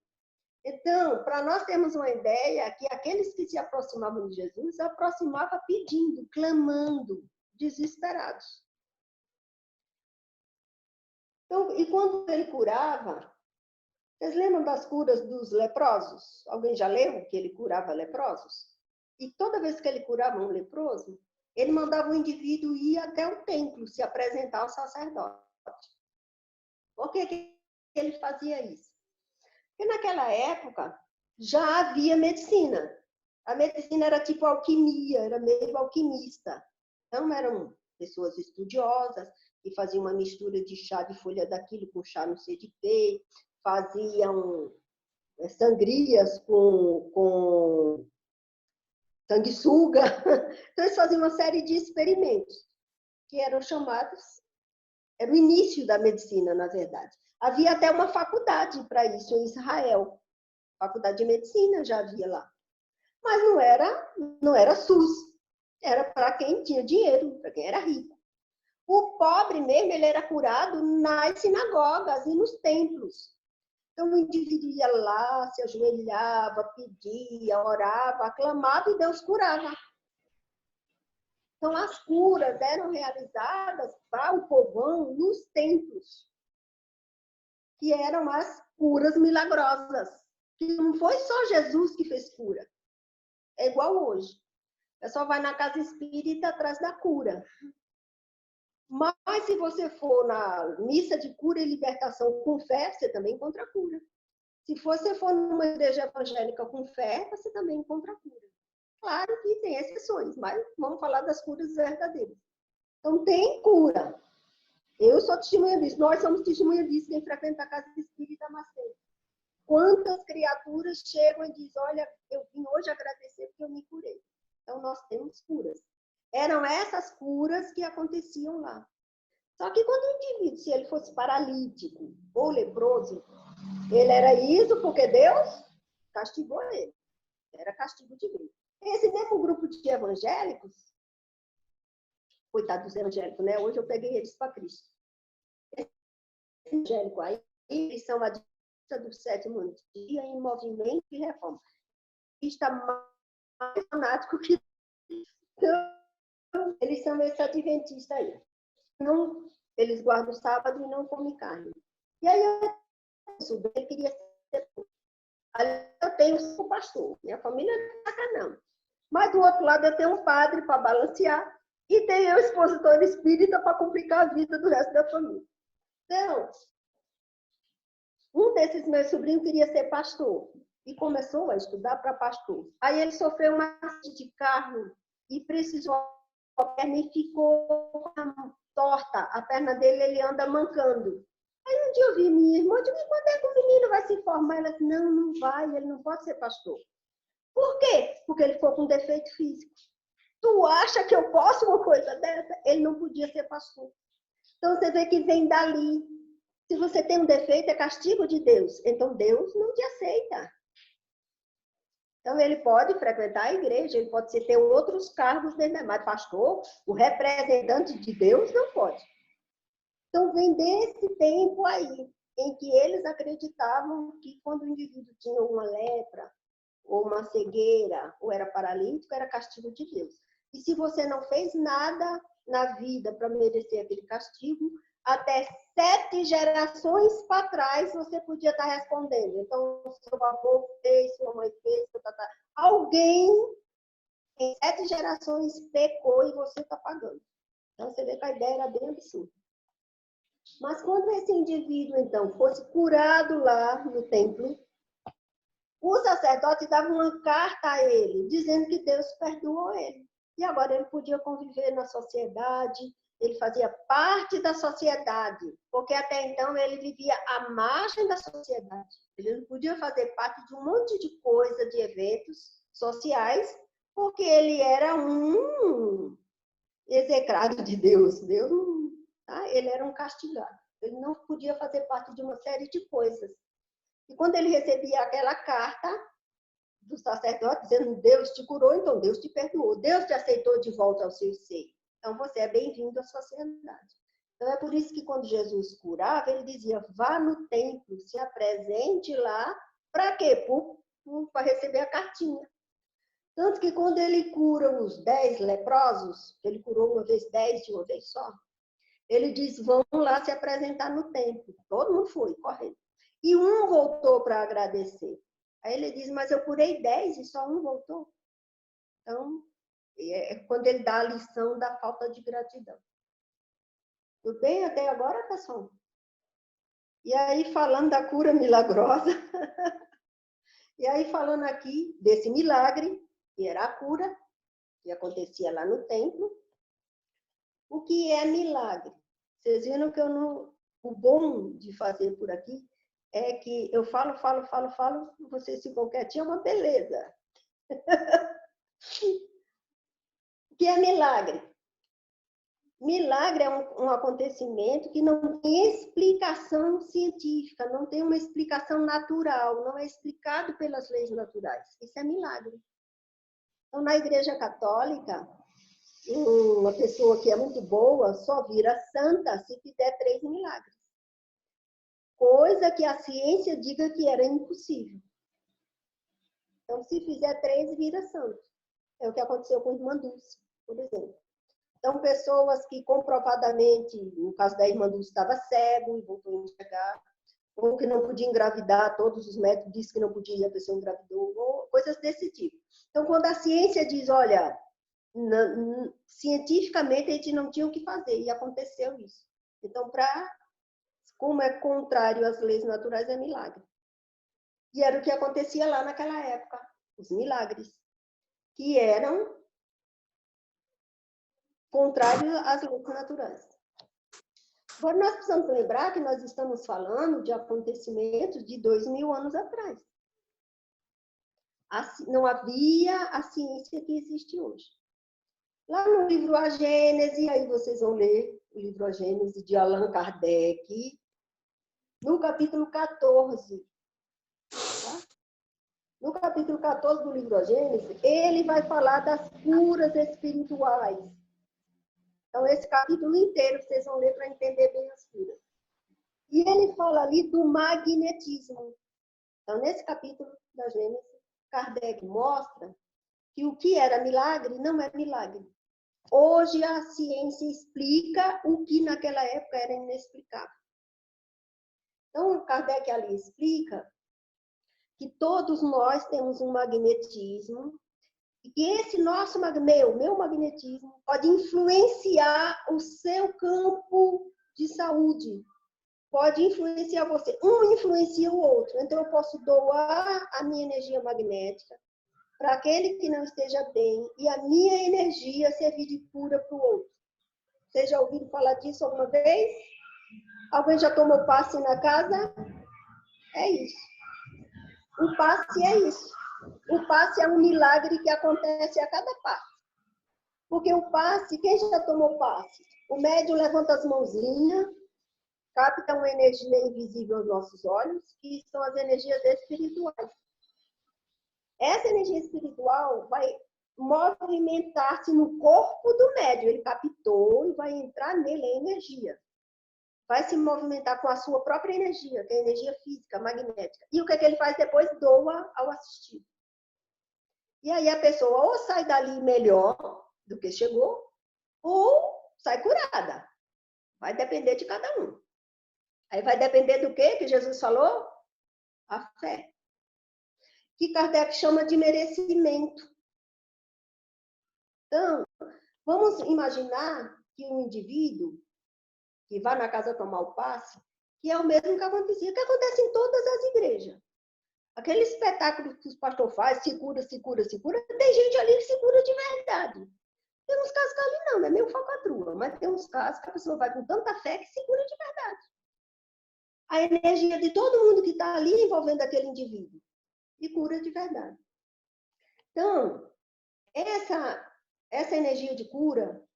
Então, para nós termos uma ideia, que aqueles que se aproximavam de Jesus, se aproximavam pedindo, clamando, desesperados. Então, e quando ele curava, vocês lembram das curas dos leprosos? Alguém já leu que ele curava leprosos? E toda vez que ele curava um leproso, ele mandava o indivíduo ir até o templo, se apresentar ao sacerdote. Por que ele fazia isso? Porque naquela época já havia medicina. A medicina era tipo alquimia, era meio alquimista. Então eram pessoas estudiosas que faziam uma mistura de chá de folha daquilo com chá não sei de quê, faziam sangrias com sanguessuga. Então eles faziam uma série de experimentos que eram chamados, era o início da medicina, na verdade. Havia até uma faculdade para isso em Israel. Faculdade de medicina já havia lá. Mas não era SUS. Era para quem tinha dinheiro, para quem era rico. O pobre mesmo, ele era curado nas sinagogas e nos templos. Então o indivíduo ia lá, se ajoelhava, pedia, orava, aclamava e Deus curava. Então as curas eram realizadas para o povão nos templos, que eram as curas milagrosas. Que não foi só Jesus que fez cura. É igual hoje. O pessoal vai na casa espírita atrás da cura. Mas se você for na missa de cura e libertação com fé, você também encontra cura. Se você for numa igreja evangélica com fé, você também encontra cura. Claro que tem exceções, mas vamos falar das curas verdadeiras. Então tem cura. Eu sou testemunha disso. Nós somos testemunha disso, quem frequenta a casa espírita Macedo. Quantas criaturas chegam e dizem, olha, eu vim hoje agradecer porque eu me curei. Então nós temos curas. Eram essas curas que aconteciam lá. Só que quando o indivíduo, se ele fosse paralítico ou leproso, ele era isso porque Deus castigou ele. Era castigo divino. Esse mesmo grupo de evangélicos, coitado dos evangélicos, né? Hoje eu peguei eles para Cristo. Esse evangélico aí, eles são adventistas do 7º dia em movimento de reforma. Está mais fanático que... Então, eles são esse adventista aí. Não, eles guardam o sábado e não comem carne. E aí eu queria ser... Eu tenho um pastor. Minha família não é não. Mas do outro lado eu tenho um padre para balancear e tenho o expositor espírita para complicar a vida do resto da família. Então, um desses meus sobrinhos queria ser pastor e começou a estudar para pastor. Aí ele sofreu uma acidente de carro e precisou a perna e ficou torta. A perna dele, ele anda mancando. Aí um dia eu vi minha irmã, eu digo, quando é que o menino vai se formar? Ela disse, não, não vai, ele não pode ser pastor. Por quê? Porque ele ficou com defeito físico. Tu acha que eu posso uma coisa dessa? Ele não podia ser pastor. Então você vê que vem dali. Se você tem um defeito, é castigo de Deus. Então Deus não te aceita. Então ele pode frequentar a igreja, ele pode ter outros cargos dentro, mas pastor, o representante de Deus não pode. Então vem desse tempo aí, em que eles acreditavam que quando o indivíduo tinha uma lepra, ou uma cegueira, ou era paralítico, era castigo de Deus. E se você não fez nada na vida para merecer aquele castigo, até 7 gerações para trás você podia estar respondendo. Então, seu avô fez, sua mãe fez, alguém em 7 gerações pecou e você está pagando. Então, você vê que a ideia era bem absurda. Mas quando esse indivíduo, então, fosse curado lá no templo, o sacerdote dava uma carta a ele, dizendo que Deus perdoou ele. E agora ele podia conviver na sociedade, ele fazia parte da sociedade, porque até então ele vivia à margem da sociedade. Ele não podia fazer parte de um monte de coisa, de eventos sociais, porque ele era um execrado de Deus. Ele era um castigado. Ele não podia fazer parte de uma série de coisas. E quando ele recebia aquela carta do sacerdote dizendo Deus te curou, então Deus te perdoou, Deus te aceitou de volta ao seu seio. Então você é bem-vindo à sociedade. Então é por isso que quando Jesus curava, ele dizia, vá no templo, se apresente lá, para quê? Para receber a cartinha. Tanto que quando ele cura os 10 leprosos, ele curou uma vez 10 de uma vez só, ele diz, vão lá se apresentar no templo. Todo mundo foi, correndo. E um voltou para agradecer. Aí ele diz, mas eu curei 10 e só um voltou. Então, é quando ele dá a lição da falta de gratidão. Tudo bem até agora, pessoal? E aí, falando da cura milagrosa, e aí falando aqui desse milagre, que era a cura, que acontecia lá no templo. O que é milagre? Vocês viram que eu não... O bom de fazer por aqui é que eu falo, vocês ficam quietinhos, é uma beleza. O que é milagre? Milagre é um acontecimento que não tem explicação científica, não tem uma explicação natural, não é explicado pelas leis naturais. Isso é milagre. Então, na Igreja Católica, uma pessoa que é muito boa só vira santa se fizer 3 milagres. Coisa que a ciência diga que era impossível. Então, se fizer 3, vira santo. É o que aconteceu com a irmã Dulce, por exemplo. Então, pessoas que comprovadamente, no caso da irmã Dulce, estava cego e voltou a enxergar, ou que não podia engravidar, todos os médicos disseram que não podia, a pessoa engravidou, ou coisas desse tipo. Então, quando a ciência diz, olha, cientificamente a gente não tinha o que fazer, e aconteceu isso. Então, como é contrário às leis naturais, é milagre. E era o que acontecia lá naquela época, os milagres, que eram contrários às leis naturais. Agora, nós precisamos lembrar que nós estamos falando de acontecimentos de 2000 anos atrás. Não havia a ciência que existe hoje. Lá no livro A Gênese, aí vocês vão ler o livro A Gênese de Allan Kardec, no capítulo 14. Tá? No capítulo 14 do livro A Gênese, ele vai falar das curas espirituais. Então, esse capítulo inteiro vocês vão ler para entender bem as curas. E ele fala ali do magnetismo. Então, nesse capítulo da Gênese, Kardec mostra que o que era milagre não é milagre. Hoje a ciência explica o que naquela época era inexplicável. Então, Kardec ali explica que todos nós temos um magnetismo E que esse meu magnetismo, pode influenciar o seu campo de saúde. Pode influenciar você. Um influencia o outro. Então, eu posso doar a minha energia magnética para aquele que não esteja bem e a minha energia servir de cura para o outro. Vocês já ouviram falar disso alguma vez? Alguém já tomou passe na casa? É isso. O passe é isso. O passe é um milagre que acontece a cada passe. Porque o passe, quem já tomou passe? O médium levanta as mãozinhas, capta uma energia invisível aos nossos olhos, que são as energias espirituais. Essa energia espiritual vai movimentar-se no corpo do médium. Ele captou e vai entrar nele a energia. Vai se movimentar com a sua própria energia, que é a energia física, magnética. E o que é que ele faz depois? Doa ao assistido. E aí a pessoa ou sai dali melhor do que chegou, ou sai curada. Vai depender de cada um. Aí vai depender do quê que Jesus falou? A fé. Que Kardec chama de merecimento. Então, vamos imaginar que um indivíduo que vai na casa tomar o passe, que é o mesmo que acontecia, que acontece em todas as igrejas. Aquele espetáculo que os pastores fazem, se cura, se cura, se cura, tem gente ali que se cura de verdade. Tem uns casos que ali não, é meio falcatrua, mas tem uns casos que a pessoa vai com tanta fé que se cura de verdade. A energia de todo mundo que está ali envolvendo aquele indivíduo. E cura de verdade. Então, essa energia de cura,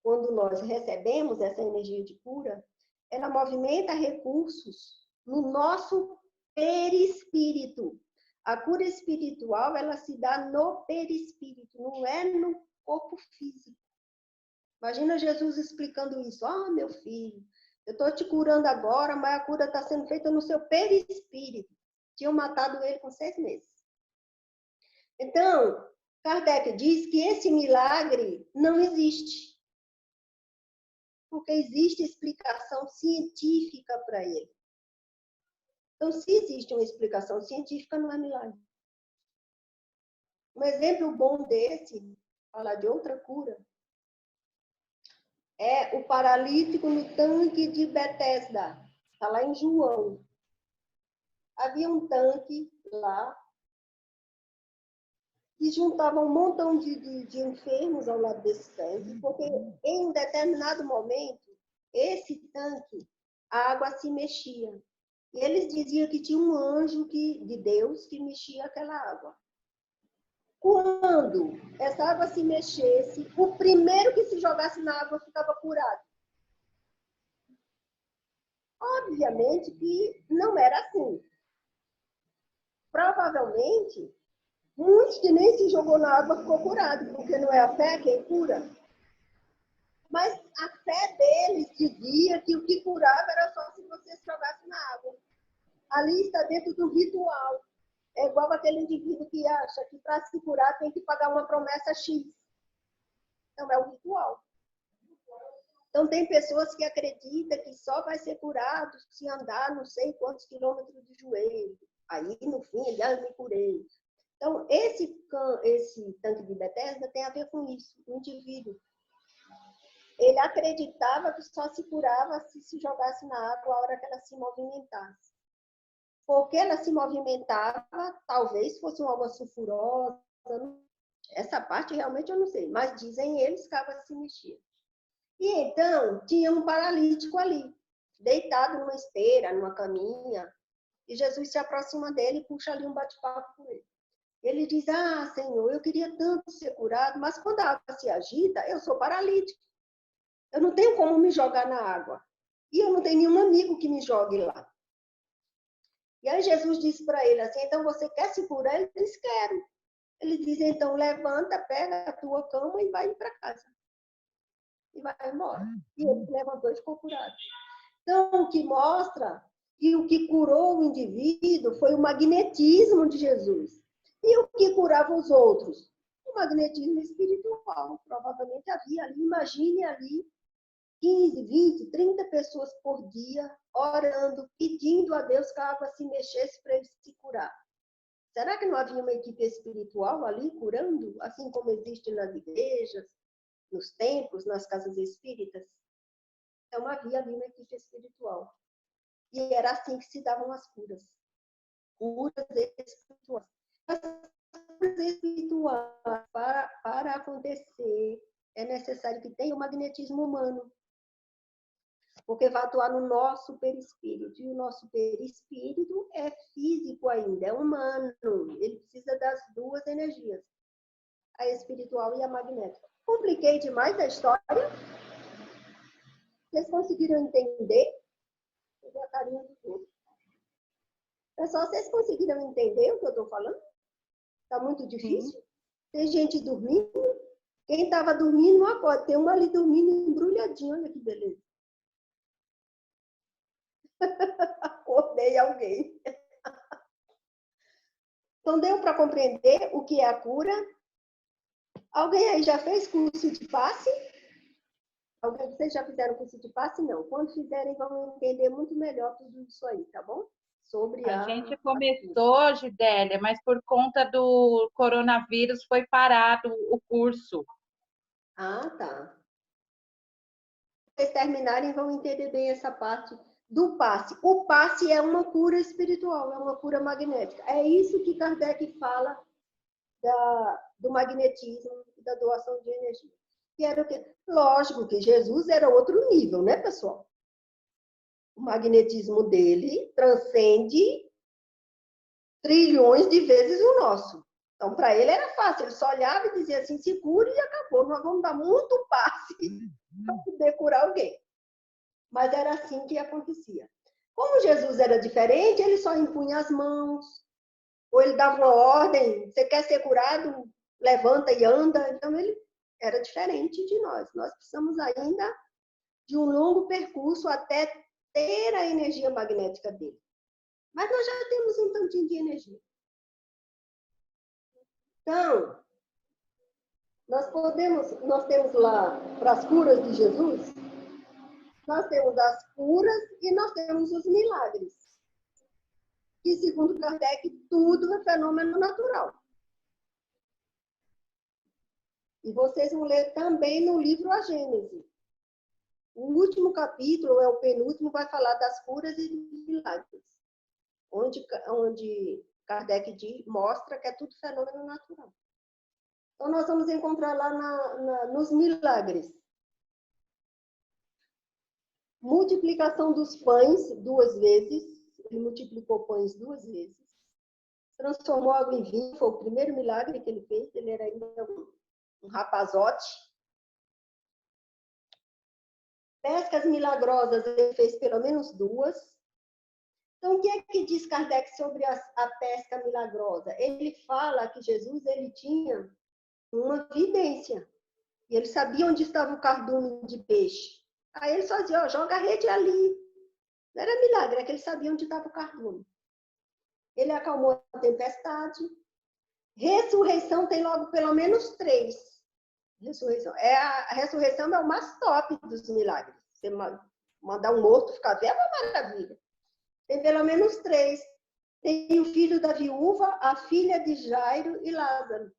quando nós recebemos essa energia de cura, ela movimenta recursos no nosso perispírito. A cura espiritual, ela se dá no perispírito, não é no corpo físico. Imagina Jesus explicando isso. Meu filho, eu estou te curando agora, mas a cura está sendo feita no seu perispírito. Tinham matado ele com 6 meses. Então, Kardec diz que esse milagre não existe. Porque existe explicação científica para ele. Então, se existe uma explicação científica, não é milagre. Um exemplo bom desse, falar de outra cura, é o paralítico no tanque de Betesda. Está lá em João. Havia um tanque lá e juntava um montão de enfermos ao lado desse tanque, porque em um determinado momento, esse tanque, a água se mexia. E eles diziam que tinha um anjo de Deus que mexia aquela água. Quando essa água se mexesse, o primeiro que se jogasse na água ficava curado. Obviamente que não era assim. Provavelmente, muitos que nem se jogou na água ficou curado, porque não é a fé quem cura. Mas a fé deles dizia que o que curava era só se você se jogasse na água. Ali está dentro do ritual. É igual aquele indivíduo que acha que para se curar tem que pagar uma promessa X. Então, é o ritual. Então, tem pessoas que acreditam que só vai ser curado se andar não sei quantos quilômetros de joelho. Aí, no fim, já me curei. Então, esse tanque de Betesda tem a ver com isso, o indivíduo. Ele acreditava que só se curava se se jogasse na água a hora que ela se movimentasse. Porque ela se movimentava, talvez fosse uma água sulfurosa. Essa parte realmente eu não sei, mas dizem eles que a água se mexia. E então, tinha um paralítico ali, deitado numa esteira, numa caminha, e Jesus se aproxima dele e puxa ali um bate-papo com ele. Ele diz, Senhor, eu queria tanto ser curado, mas quando a água se agita, eu sou paralítico. Eu não tenho como me jogar na água. E eu não tenho nenhum amigo que me jogue lá. E aí Jesus disse para ele assim, então você quer se curar? Ele diz, quero. Ele diz, então levanta, pega a tua cama e vai para casa. E vai embora. E ele levantou e ficou curado. Então, o que mostra que o que curou o indivíduo foi o magnetismo de Jesus. E o que curava os outros? O magnetismo espiritual. Provavelmente havia ali, imagine ali, 15, 20, 30 pessoas por dia orando, pedindo a Deus que a água se mexesse para ele se curar. Será que não havia uma equipe espiritual ali curando, assim como existe nas igrejas, nos templos, nas casas espíritas? Então havia ali uma equipe espiritual. E era assim que se davam as curas. Curas espirituais. As curas espirituais, para acontecer, é necessário que tenha o magnetismo humano. Porque vai atuar no nosso perispírito. E o nosso perispírito é físico ainda, é humano. Ele precisa das duas energias, a espiritual e a magnética. Compliquei demais a história? Vocês conseguiram entender? Eu dei a carinha de tudo. Pessoal, vocês conseguiram entender o que eu estou falando? Está muito difícil? Tem gente dormindo. Quem estava dormindo não acorda. Tem uma ali dormindo embrulhadinha. Olha que beleza. Acordei alguém. Então, deu para compreender o que é a cura? Alguém aí já fez curso de passe? Vocês já fizeram curso de passe? Não. Quando fizerem, vão entender muito melhor tudo isso aí, tá bom? Sobre a gente começou, Gidélia, mas por conta do coronavírus foi parado o curso. Ah, tá. Vocês terminarem, vão entender bem essa parte do passe. O passe é uma cura espiritual, é uma cura magnética. É isso que Kardec fala do magnetismo e da doação de energia. Que era o quê? Lógico que Jesus era outro nível, né, pessoal? O magnetismo dele transcende trilhões de vezes o nosso. Então, para ele era fácil. Ele só olhava e dizia assim, se cure e acabou. Nós vamos dar muito passe para poder curar alguém. Mas era assim que acontecia. Como Jesus era diferente, ele só impunha as mãos, ou ele dava uma ordem, você quer ser curado? Levanta e anda. Então, ele era diferente de nós. Nós precisamos ainda de um longo percurso até ter a energia magnética dele. Mas nós já temos um tantinho de energia. Então, nós temos lá, para as curas de Jesus, nós temos as curas e nós temos os milagres. E, segundo Kardec, tudo é fenômeno natural. E vocês vão ler também no livro A Gênese. O último capítulo, é o penúltimo, vai falar das curas e dos milagres. Onde Kardec mostra que é tudo fenômeno natural. Então, nós vamos encontrar lá nos milagres. Multiplicação dos pães 2 vezes. Ele multiplicou pães 2 vezes. Transformou água em vinho. Foi o primeiro milagre que ele fez. Ele era ainda um rapazote. Pescas milagrosas ele fez pelo menos 2. Então, o que é que diz Kardec sobre a pesca milagrosa? Ele fala que Jesus ele tinha uma vidência. E ele sabia onde estava o cardume de peixe. Aí ele só dizia, joga a rede ali. Não era milagre, é que ele sabia onde estava o cardume. Ele acalmou a tempestade. Ressurreição tem logo pelo menos 3. A ressurreição é o mais top dos milagres. Você mandar um morto ficar vivo é uma maravilha. Tem pelo menos 3. Tem o filho da viúva, a filha de Jairo e Lázaro.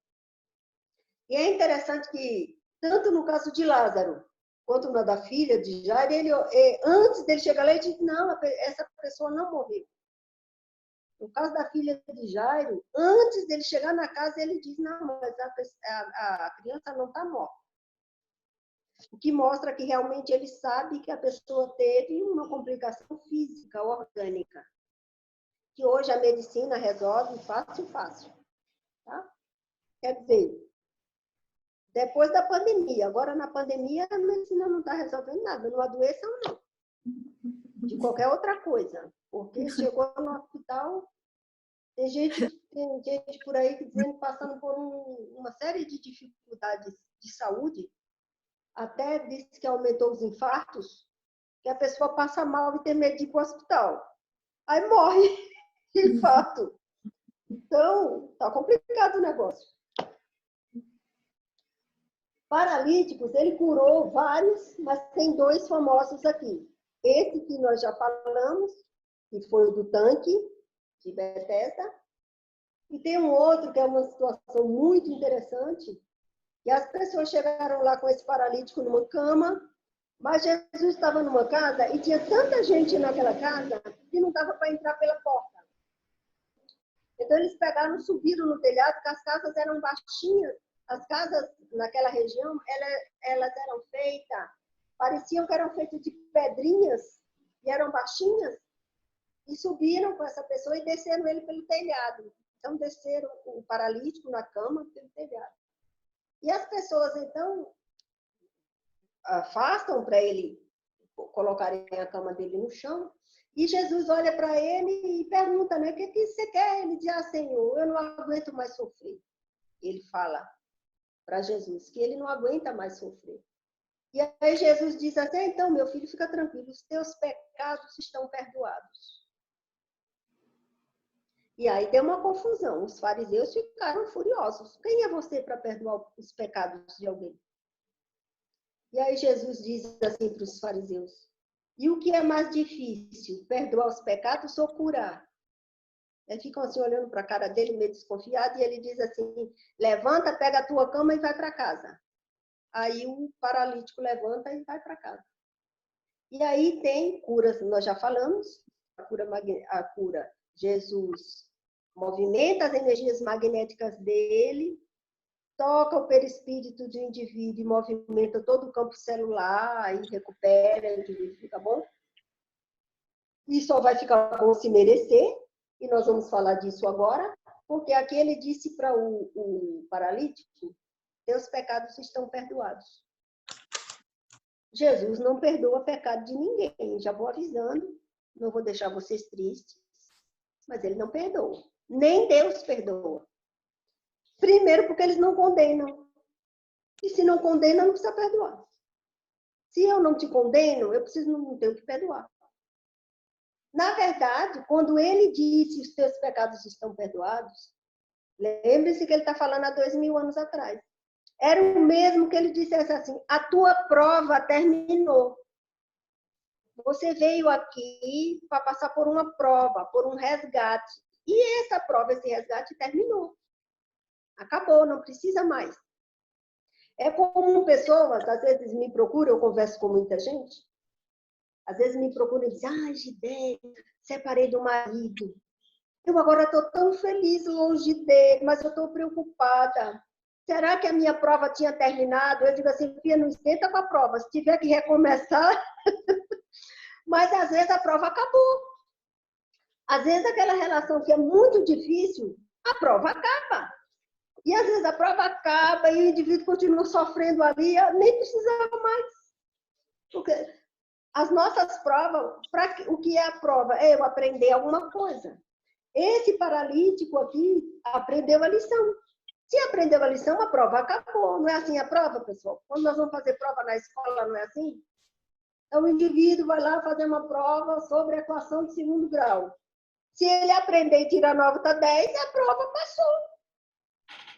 E é interessante que, tanto no caso de Lázaro, quanto na da filha de Jairo, antes dele chegar lá, ele disse, não, essa pessoa não morreu. No caso da filha de Jairo, antes dele chegar na casa, ele diz, não, mas a criança não está morta. O que mostra que realmente ele sabe que a pessoa teve uma complicação física, orgânica, que hoje a medicina resolve fácil. Tá? Quer dizer, depois da pandemia, agora na pandemia a medicina não está resolvendo nada, não adoeçam não, de qualquer outra coisa, porque chegou no hospital, tem gente por aí dizendo, passando por uma série de dificuldades de saúde, até disse que aumentou os infartos, que a pessoa passa mal e tem medo de ir para o hospital. Aí morre de infarto. Então, está complicado o negócio. Paralíticos, ele curou vários, mas tem 2 famosos aqui. Esse que nós já falamos, que foi o do tanque de Betesda, E tem um outro que é uma situação muito interessante, e as pessoas chegaram lá com esse paralítico numa cama, mas Jesus estava numa casa e tinha tanta gente naquela casa que não dava para entrar pela porta. Então eles pegaram, subiram no telhado, porque as casas eram baixinhas. As casas naquela região, elas eram feitas, pareciam que eram feitas de pedrinhas, e eram baixinhas, e subiram com essa pessoa e desceram ele pelo telhado. Então desceram o paralítico na cama pelo telhado. E as pessoas, então, afastam para ele colocarem a cama dele no chão, e Jesus olha para ele e pergunta, né, o que você quer? Ele diz, Senhor, eu não aguento mais sofrer. Ele fala para Jesus que ele não aguenta mais sofrer. E aí Jesus diz assim, então, meu filho, fica tranquilo, os teus pecados estão perdoados. E aí deu uma confusão, os fariseus ficaram furiosos. Quem é você para perdoar os pecados de alguém? E aí Jesus diz assim para os fariseus, e o que é mais difícil, perdoar os pecados ou curar? Eles ficam assim olhando para a cara dele, meio desconfiado, e ele diz assim, levanta, pega a tua cama e vai para casa. Aí o paralítico levanta e vai para casa. E aí tem curas, nós já falamos, a cura, Jesus movimenta as energias magnéticas dele, toca o perispírito do indivíduo e movimenta todo o campo celular e recupera, o indivíduo fica bom. E só vai ficar bom se merecer, e nós vamos falar disso agora, porque aqui ele disse para o paralítico, teus pecados estão perdoados. Jesus não perdoa pecado de ninguém, já vou avisando, não vou deixar vocês tristes, mas ele não perdoa. Nem Deus perdoa. Primeiro porque eles não condenam. E se não condena, não precisa perdoar. Se eu não te condeno, eu não tenho que perdoar. Na verdade, quando ele disse os teus pecados estão perdoados, lembre-se que ele está falando há 2000 anos atrás. Era o mesmo que ele dissesse assim, a tua prova terminou. Você veio aqui para passar por uma prova, por um resgate. E essa prova, esse resgate terminou. Acabou, não precisa mais. É comum pessoas, às vezes me procuram, eu converso com muita gente, às vezes me procuram e dizem, Gideia, separei do marido. Eu agora estou tão feliz longe dele, mas eu estou preocupada. Será que a minha prova tinha terminado? Eu digo assim, filha, não esquenta com a prova. Se tiver que recomeçar... Mas às vezes a prova acabou. Às vezes aquela relação que é muito difícil, a prova acaba. E às vezes a prova acaba e o indivíduo continua sofrendo ali, nem precisava mais. Porque as nossas provas, o que é a prova? É eu aprender alguma coisa. Esse paralítico aqui aprendeu a lição. Se aprendeu a lição, a prova acabou. Não é assim a prova, pessoal? Quando nós vamos fazer prova na escola, não é assim? Então, o indivíduo vai lá fazer uma prova sobre equação de segundo grau. Se ele aprender e tirar nota 10, a prova passou.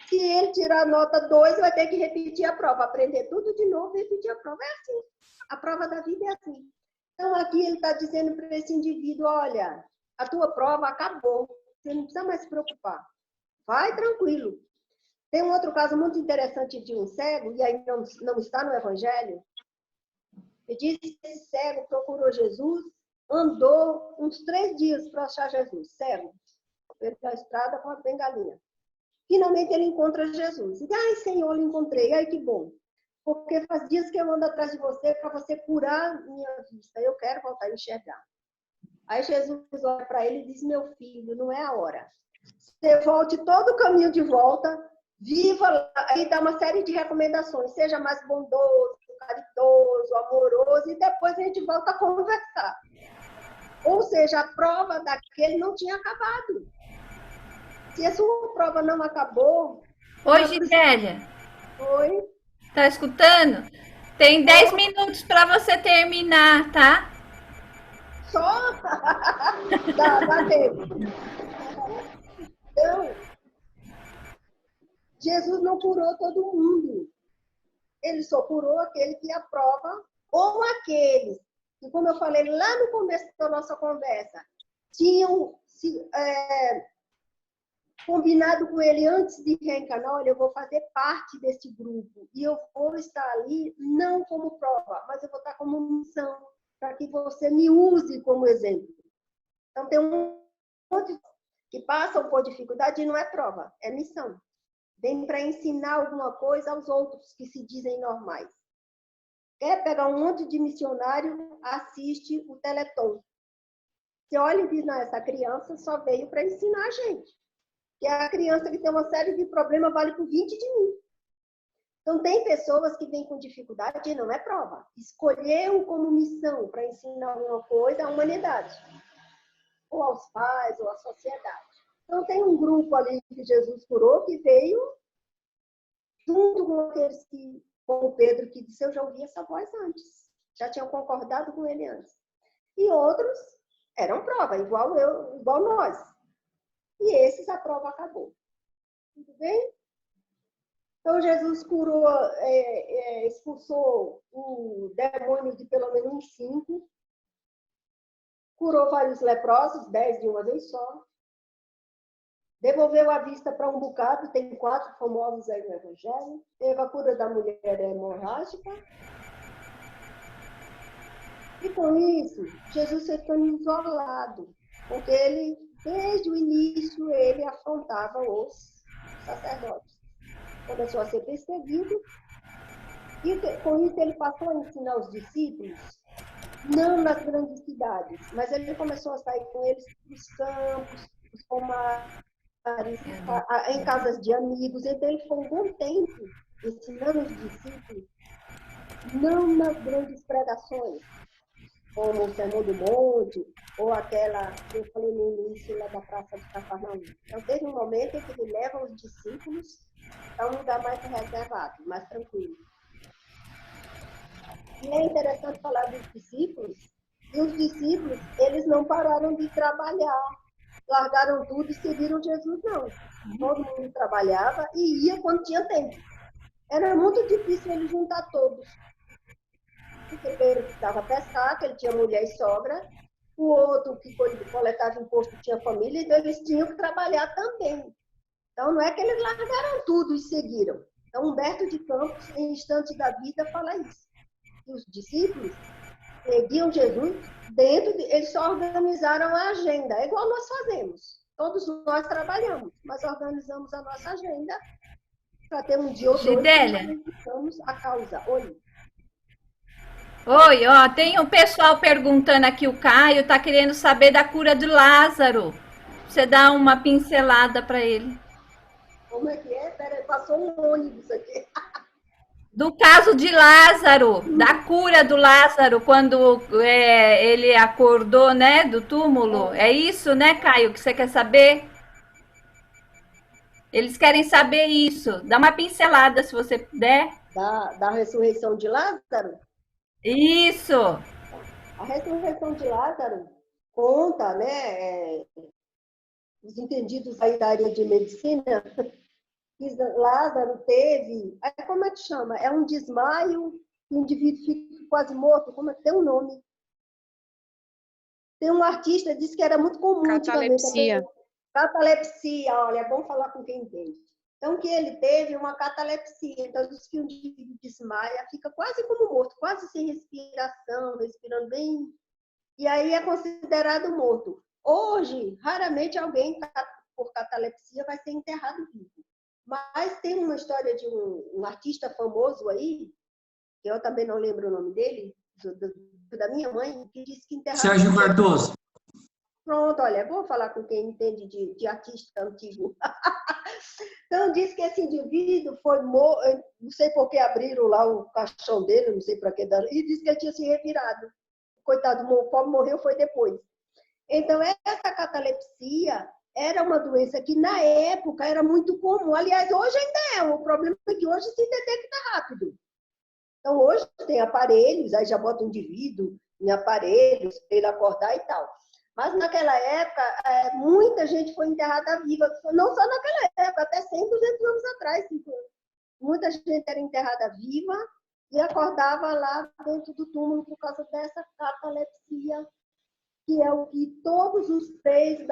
Se ele tirar nota 2, vai ter que repetir a prova. Aprender tudo de novo e repetir a prova. É assim. A prova da vida é assim. Então, aqui ele está dizendo para esse indivíduo, olha, a tua prova acabou. Você não precisa mais se preocupar. Vai tranquilo. Tem um outro caso muito interessante de um cego, e aí não está no Evangelho. Ele diz que esse cego procurou Jesus, andou uns 3 dias para achar Jesus, cego, pela estrada com a bengalinha. Finalmente ele encontra Jesus. E diz, ai, Senhor, eu encontrei, ai, que bom. Porque faz dias que eu ando atrás de você para você curar minha vista. Eu quero voltar a enxergar. Aí Jesus olha para ele e diz, meu filho, não é a hora. Você volte todo o caminho de volta, viva lá, aí dá uma série de recomendações. Seja mais bondoso, caridoso, amoroso, e depois a gente volta a conversar. Ou seja, a prova daquele não tinha acabado. Se a sua prova não acabou... Oi, Gideia. Oi. Tá escutando? Tem 10 minutos para você terminar, tá? Só? Dá tempo. Então, Jesus não curou todo mundo. Ele só curou aquele que aprova, ou aqueles que, como eu falei lá no começo da nossa conversa, tinham combinado com ele antes de reencarnar, olha, eu vou fazer parte desse grupo e eu vou estar ali não como prova, mas eu vou estar como missão, para que você me use como exemplo. Então, tem um monte que passam por dificuldade e não é prova, é missão. Vem para ensinar alguma coisa aos outros que se dizem normais. Quer pegar um monte de missionário, assiste o Teleton. Você olha e diz, não, essa criança só veio para ensinar a gente. Que a criança que tem uma série de problemas vale por 20 de mim. Então, tem pessoas que vêm com dificuldade e não é prova. Escolheu como missão para ensinar alguma coisa à humanidade. Ou aos pais, ou à sociedade. Então, tem um grupo ali que Jesus curou que veio junto com aqueles que, como Pedro, que disse, eu já ouvi essa voz antes. Já tinham concordado com ele antes. E outros eram prova, igual eu, igual nós. E esses, a prova acabou. Tudo bem? Então, Jesus curou, expulsou o demônio de pelo menos uns 5. Curou vários leprosos, 10 de uma vez só. Devolveu a vista para um bocado, tem 4 famosos aí no Evangelho. Teve a cura da mulher hemorrágica. E com isso, Jesus foi ficando isolado, porque ele, desde o início, ele afrontava os sacerdotes. Começou a ser perseguido, e com isso ele passou a ensinar os discípulos, não nas grandes cidades, mas ele começou a sair com eles para os campos, os pomares, em casas de amigos. Então ele ficou um bom tempo ensinando os discípulos, não nas grandes pregações, como o Sermão do Monte, ou aquela que eu falei no início lá da Praça de Cafarnaum. Então, desde o momento em que ele leva os discípulos a um lugar mais reservado, mais tranquilo. E é interessante falar dos discípulos, e os discípulos, eles não pararam de trabalhar, largaram tudo e seguiram Jesus, não. Todo mundo trabalhava e ia quando tinha tempo. Era muito difícil ele juntar todos. Porque Pedro precisava pescar, que ele tinha mulher e sogra, o outro que coletava imposto tinha família, então eles tinham que trabalhar também. Então não é que eles largaram tudo e seguiram. Então Humberto de Campos, em Instante da Vida, fala isso. E os discípulos seguiam Jesus eles só organizaram a agenda, é igual nós fazemos. Todos nós trabalhamos, mas organizamos a nossa agenda para ter um dia ou dois que dedicamos a causa. Oi, ó, tem um pessoal perguntando aqui, o Caio tá querendo saber da cura do Lázaro. Você dá uma pincelada para ele. Como é que é? Peraí, passou um ônibus aqui. Do caso de Lázaro, da cura do Lázaro, quando ele acordou, né, do túmulo. É isso, né, Caio, que você quer saber? Eles querem saber isso. Dá uma pincelada, se você puder. Da ressurreição de Lázaro? Isso! A ressurreição de Lázaro conta, né, os entendidos aí da área de medicina, que Lázaro teve, como é que chama? É um desmaio, o indivíduo fica quase morto, como é que tem um nome? Tem um artista que disse que era muito comum. Catalepsia. Catalepsia, olha, é bom falar com quem entende. Então, que ele teve uma catalepsia, então diz que o indivíduo desmaia, fica quase como morto, quase sem respiração, respirando bem, e aí é considerado morto. Hoje, raramente alguém por catalepsia vai ser enterrado vivo. Mas tem uma história de um artista famoso aí, que eu também não lembro o nome dele, da minha mãe, que disse que enterrado... Sérgio Cardoso. Pronto, olha, vou falar com quem entende de artista antigo. Então, diz que esse indivíduo foi morto, não sei por que abriram lá o caixão dele, não sei para que, e disse que ele tinha se revirado. Coitado, o pobre morreu, foi depois. Então, essa catalepsia era uma doença que, na época, era muito comum. Aliás, hoje ainda é. O problema é que hoje se detecta rápido. Então, hoje tem aparelhos, aí já bota o indivíduo em aparelhos para ele acordar e tal. Mas naquela época, muita gente foi enterrada viva. Não só naquela época, até 100, 200 anos atrás. Muita gente era enterrada viva e acordava lá dentro do túmulo por causa dessa catalepsia, que é o que todos os 3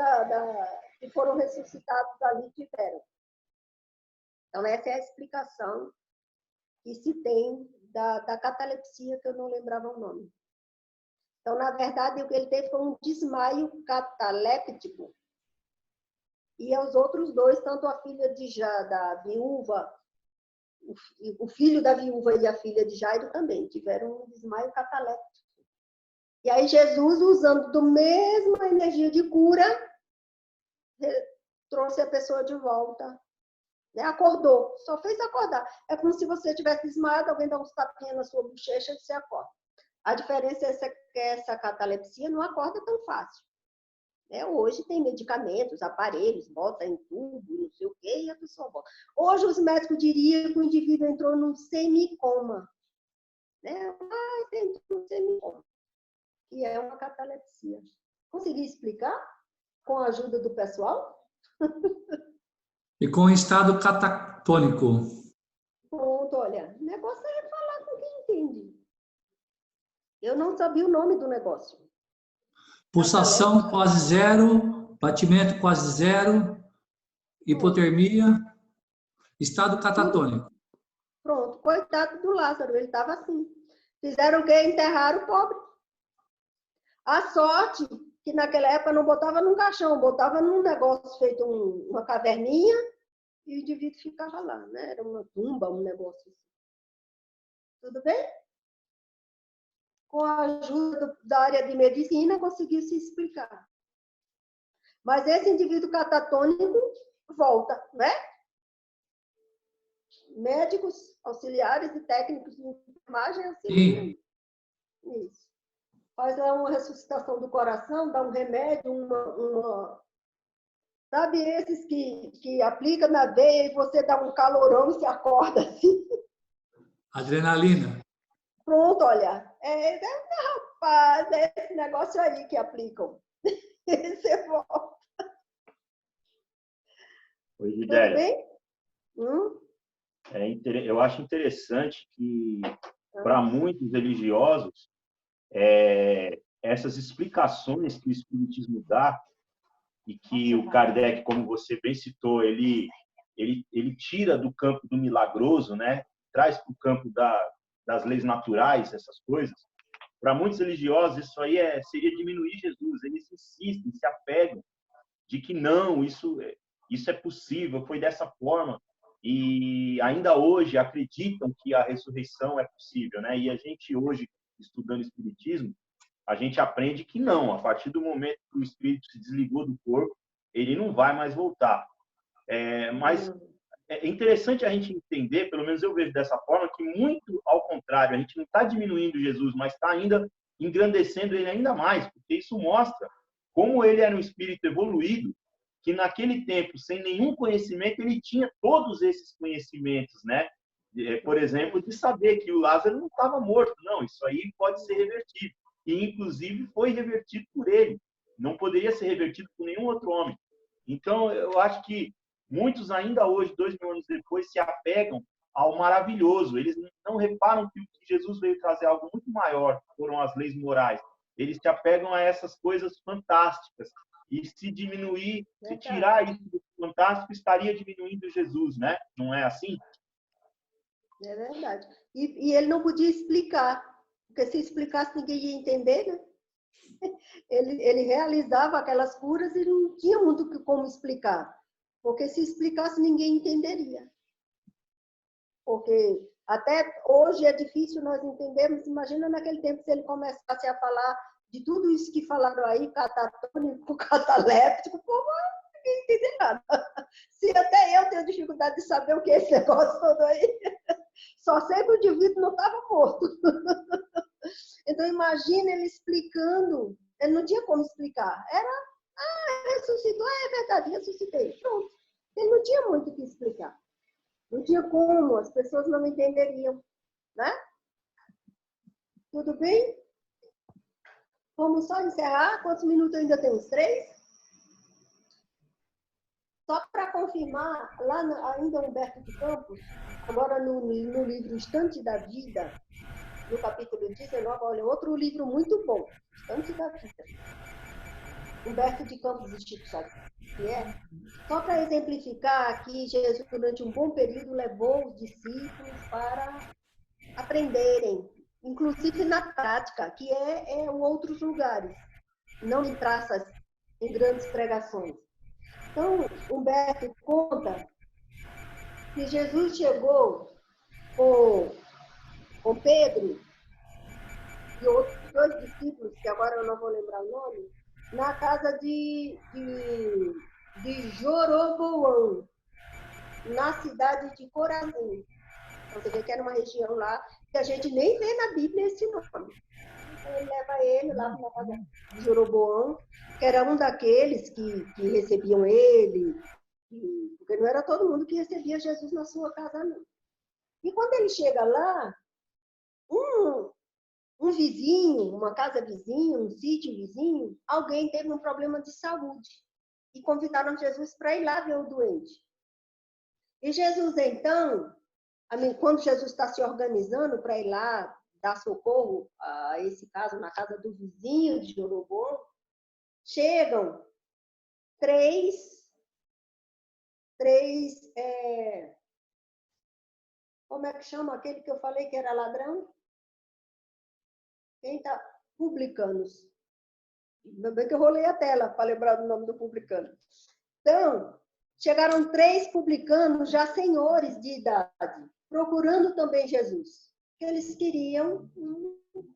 que foram ressuscitados ali tiveram. Então, essa é a explicação que se tem da catalepsia, que eu não lembrava o nome. Então, na verdade, o que ele teve foi um desmaio cataléptico. E os outros dois, tanto a filha da viúva, o filho da viúva e a filha de Jairo também tiveram um desmaio cataléptico. E aí Jesus, usando da mesma energia de cura, trouxe a pessoa de volta. Né? Acordou, só fez acordar. É como se você tivesse desmaiado, alguém dá uns tapinhas na sua bochecha e você acorda. A diferença é que essa catalepsia não acorda tão fácil. Hoje tem medicamentos, aparelhos, bota em tubo, não sei o quê, e a pessoa volta. Hoje os médicos diriam que o indivíduo entrou num semicoma. Entrou num semicoma. Que é uma catalepsia. Consegui explicar com a ajuda do pessoal? E com estado catatônico. Pronto, olha, o negócio é falar com quem entende. Eu não sabia o nome do negócio. Pulsação quase zero, batimento quase zero, hipotermia, estado catatônico. Pronto, coitado do Lázaro, ele estava assim. Fizeram o quê? Enterraram o pobre. A sorte que naquela época não botava num caixão, botava num negócio feito uma caverninha e o indivíduo ficava lá, né? Era uma tumba, um negócio assim. Tudo bem? Com a ajuda da área de medicina, conseguiu se explicar. Mas esse indivíduo catatônico volta, né? Médicos, auxiliares e técnicos de enfermagem auxiliam. Isso. Faz uma ressuscitação do coração, dá um remédio, sabe esses que aplica na veia e você dá um calorão e se acorda assim? Adrenalina. Pronto, olha. Rapaz, é esse negócio aí que aplicam. Você volta. Oi, Gidélia. Tudo bem? Eu acho interessante que, para muitos religiosos, essas explicações que o Espiritismo dá e que o Kardec, como você bem citou, ele tira do campo do milagroso, né? Traz para o campo das leis naturais, essas coisas. Para muitos religiosos, isso aí seria diminuir Jesus. Eles insistem, se apegam de que não, isso é possível, foi dessa forma. E ainda hoje acreditam que a ressurreição é possível, né? E a gente hoje, estudando Espiritismo, a gente aprende que não. A partir do momento que o espírito se desligou do corpo, ele não vai mais voltar. Mas é interessante a gente entender, pelo menos eu vejo dessa forma, que muito ao contrário, a gente não está diminuindo Jesus, mas está ainda engrandecendo ele ainda mais, porque isso mostra como ele era um espírito evoluído, que naquele tempo, sem nenhum conhecimento, ele tinha todos esses conhecimentos, né? Por exemplo, de saber que o Lázaro não estava morto. Não, isso aí pode ser revertido. E, inclusive, foi revertido por ele. Não poderia ser revertido por nenhum outro homem. Então, eu acho que muitos ainda hoje, 2000 anos depois, se apegam ao maravilhoso. Eles não reparam que Jesus veio trazer algo muito maior, foram as leis morais. Eles se apegam a essas coisas fantásticas. E se diminuir, se tirar isso do fantástico, estaria diminuindo Jesus, né? Não é assim? É verdade. E ele não podia explicar, porque se explicasse ninguém ia entender, né? Ele realizava aquelas curas e não tinha muito como explicar, porque se explicasse ninguém entenderia. Porque até hoje é difícil nós entendermos, imagina naquele tempo se ele começasse a falar de tudo isso que falaram aí, catatônico, cataléptico, pô, ninguém entende nada. Se até eu tenho dificuldade de saber o que é esse negócio todo aí, só sei que o indivíduo não estava morto. Então, imagina ele explicando, ele não tinha como explicar. Ressuscitou, é verdade, ressuscitei. Pronto. Ele não tinha muito o que explicar. Não tinha como, as pessoas não entenderiam, né? Tudo bem? Vamos só encerrar. Quantos minutos ainda temos? 3? Só para confirmar, lá ainda Humberto de Campos, agora no livro Instante da Vida, no capítulo 19, olha, outro livro muito bom, Instante da Vida. Humberto de Campos e Chico Xavier. Só para exemplificar que Jesus, durante um bom período, levou os discípulos para aprenderem, inclusive na prática, que é em outros lugares, não em praças, em grandes pregações. Então, Humberto conta que Jesus chegou com Pedro e outros 2 discípulos, que agora eu não vou lembrar o nome, na casa de Joroboão, na cidade de Corazim. Você vê que era uma região lá que a gente nem vê na Bíblia esse nome. Então ele leva ele lá na casa de Joroboão, que era um daqueles que recebiam ele, porque não era todo mundo que recebia Jesus na sua casa, não. E quando ele chega lá, um vizinho, uma casa vizinha, um sítio vizinho, alguém teve um problema de saúde e convidaram Jesus para ir lá ver o doente. E Jesus, então, quando Jesus está se organizando para ir lá dar socorro a esse caso, na casa do vizinho de Joroboão, chegam três como é que chama aquele que eu falei que era ladrão? Quem tá? Publicanos. Ainda bem que eu rolei a tela para lembrar do nome do publicano. Então, chegaram 3 publicanos, já senhores de idade, procurando também Jesus. Eles queriam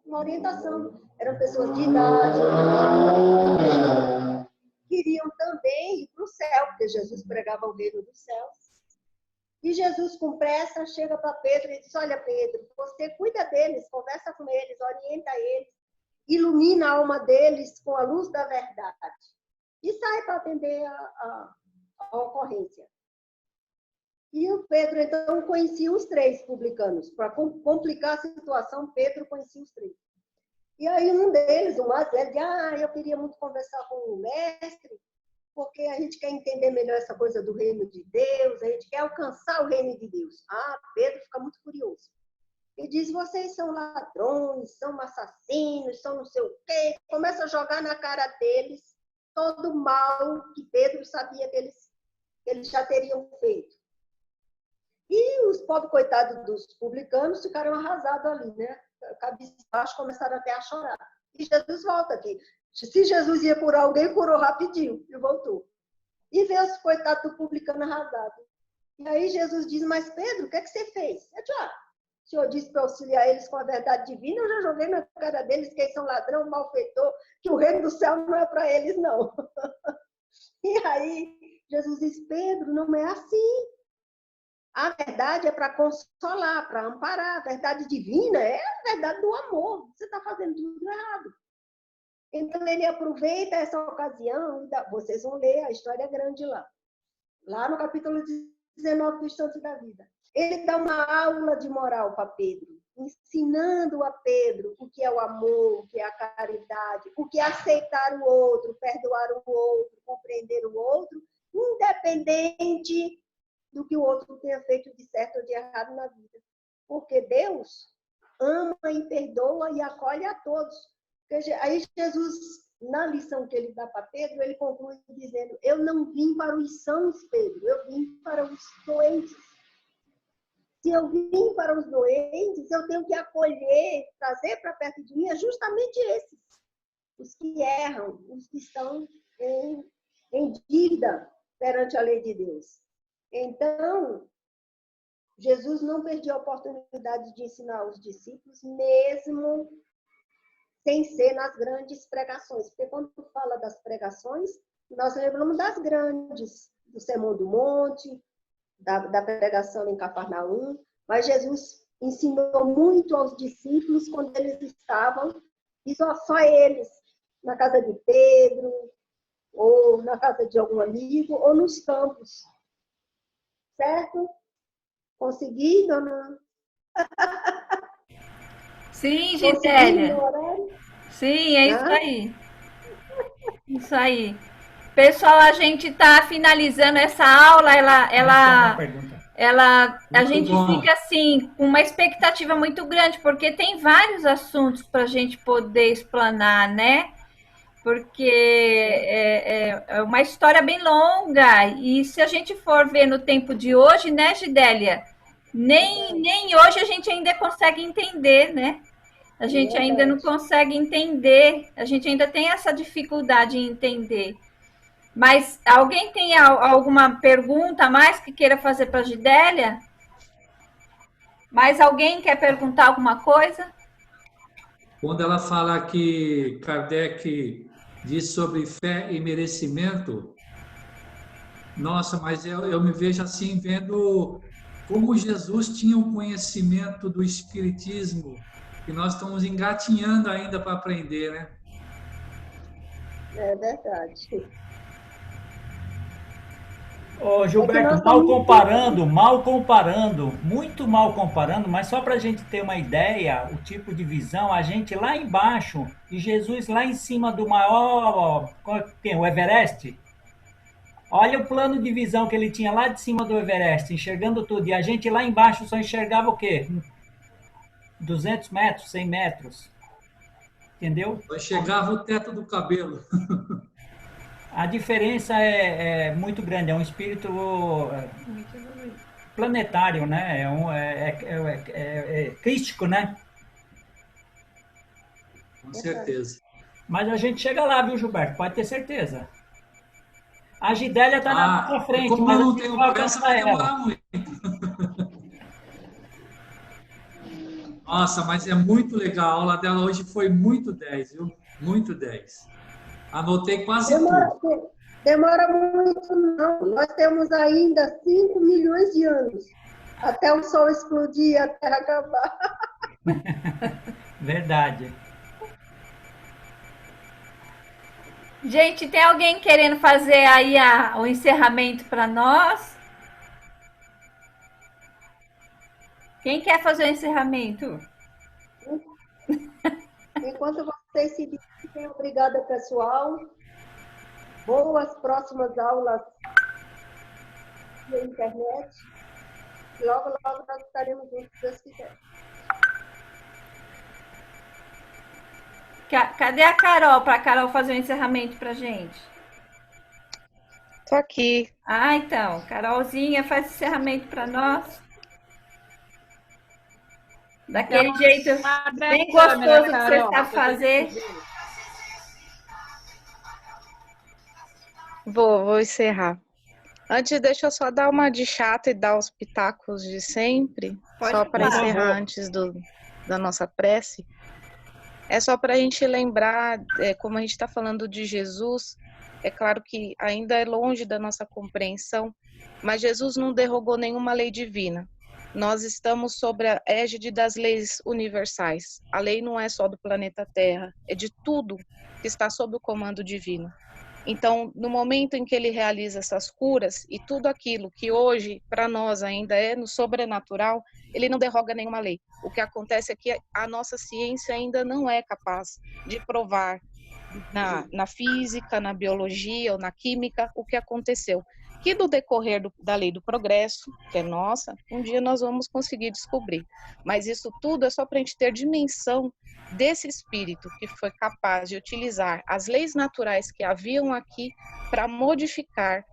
uma orientação. Eram pessoas de idade, queriam também ir para o céu, porque Jesus pregava o reino dos céus. E Jesus, com pressa, chega para Pedro e diz: olha, Pedro, você cuida deles, conversa com eles, orienta eles, ilumina a alma deles com a luz da verdade. E sai para atender a ocorrência. E o Pedro, então, conhecia os 3 publicanos. Para complicar a situação, Pedro conhecia os 3. E aí um deles, o mais velho, disse: eu queria muito conversar com o mestre, porque a gente quer entender melhor essa coisa do reino de Deus, a gente quer alcançar o reino de Deus. Pedro fica muito curioso. Ele diz: vocês são ladrões, são assassinos, são não sei o quê. Começa a jogar na cara deles todo o mal que Pedro sabia que eles já teriam feito. E os pobres coitados dos publicanos ficaram arrasados ali, né? Cabisbaixo, começaram até a chorar. E Jesus volta aqui. Se Jesus ia curar alguém, curou rapidinho e voltou. E vê os coitados do publicano arrasado. E aí Jesus diz: mas Pedro, o que é que você fez? Eu disse: o senhor disse para auxiliar eles com a verdade divina, eu já joguei na cara deles que eles são ladrão, malfeitor, que o reino do céu não é para eles, não. E aí Jesus diz: Pedro, não é assim. A verdade é para consolar, para amparar. A verdade divina é a verdade do amor. Você está fazendo tudo errado. Então, ele aproveita essa ocasião, vocês vão ler a história grande lá no capítulo 19 do Instante da Vida. Ele dá uma aula de moral para Pedro, ensinando a Pedro o que é o amor, o que é a caridade, o que é aceitar o outro, perdoar o outro, compreender o outro, independente do que o outro tenha feito de certo ou de errado na vida. Porque Deus ama e perdoa e acolhe a todos. Aí Jesus, na lição que ele dá para Pedro, ele conclui dizendo: eu não vim para os sãos, Pedro, eu vim para os doentes. Se eu vim para os doentes, eu tenho que acolher, trazer para perto de mim justamente esses, os que erram, os que estão em dívida perante a lei de Deus. Então, Jesus não perdia a oportunidade de ensinar os discípulos, mesmo sem ser nas grandes pregações. Porque quando fala das pregações, nós lembramos das grandes, do Sermão do Monte, da pregação em Cafarnaum, mas Jesus ensinou muito aos discípulos quando eles estavam, e só eles, na casa de Pedro, ou na casa de algum amigo, ou nos campos. Certo? Consegui, dona? Sim, Gisélia. Sim, é isso aí. Isso aí. Pessoal, a gente está finalizando essa aula. A gente fica assim com uma expectativa muito grande, porque tem vários assuntos para a gente poder explanar, né? porque é uma história bem longa, e se a gente for ver no tempo de hoje, né, Gidélia? Nem hoje a gente ainda consegue entender, né? A gente ainda não consegue entender, a gente ainda tem essa dificuldade em entender. Mas alguém tem alguma pergunta a mais que queira fazer para a Gidélia? Mais alguém quer perguntar alguma coisa? Quando ela fala que Kardec diz sobre fé e merecimento, nossa, mas eu me vejo assim, vendo como Jesus tinha um conhecimento do Espiritismo, que nós estamos engatinhando ainda para aprender, né? É verdade. Ô, Gilberto, nós mal comparando, muito mal comparando, mas só para a gente ter uma ideia, o tipo de visão, a gente lá embaixo e Jesus lá em cima do maior, qual que tem, o Everest. Olha o plano de visão que ele tinha lá de cima do Everest, enxergando tudo. E a gente lá embaixo só enxergava o quê? 200 metros, 100 metros. Entendeu? Só chegava o teto do cabelo. A diferença é muito grande, é um espírito planetário, né? É crístico, né? Com certeza. Mas a gente chega lá, viu, Gilberto? Pode ter certeza. A Gidélia está na sua frente, como mas eu não a gente tenho vai pressa, alcançar vai demorar ela. muito. Nossa, mas é muito legal. A aula dela hoje foi muito 10, viu? Muito 10. Anotei quase tudo. Demora muito, não. Nós temos ainda 5 milhões de anos até o Sol explodir e a Terra acabar. Verdade. Gente, tem alguém querendo fazer aí o encerramento para nós? Quem quer fazer o encerramento? Enquanto vocês se despedem, obrigada, pessoal. Boas próximas aulas na internet. Logo, logo nós estaremos juntos, se Deus quiser. Cadê a Carol, para a Carol fazer o encerramento para gente? Tô aqui. Ah, então, Carolzinha, faz o encerramento para nós. Daquele jeito bem gostoso que você sabe fazer. Vou encerrar. Antes, deixa eu só dar uma de chata e dar os pitacos de sempre. Pode só para falar. encerrar antes da nossa prece. É só para a gente lembrar, como a gente está falando de Jesus, é claro que ainda é longe da nossa compreensão, mas Jesus não derrogou nenhuma lei divina. Nós estamos sobre a égide das leis universais. A lei não é só do planeta Terra, é de tudo que está sob o comando divino. Então, no momento em que ele realiza essas curas e tudo aquilo que hoje para nós ainda é no sobrenatural, ele não derroga nenhuma lei. O que acontece é que a nossa ciência ainda não é capaz de provar na física, na biologia ou na química o que aconteceu. Que do decorrer da lei do progresso, que é nossa, um dia nós vamos conseguir descobrir. Mas isso tudo é só para a gente ter dimensão desse espírito que foi capaz de utilizar as leis naturais que haviam aqui para modificar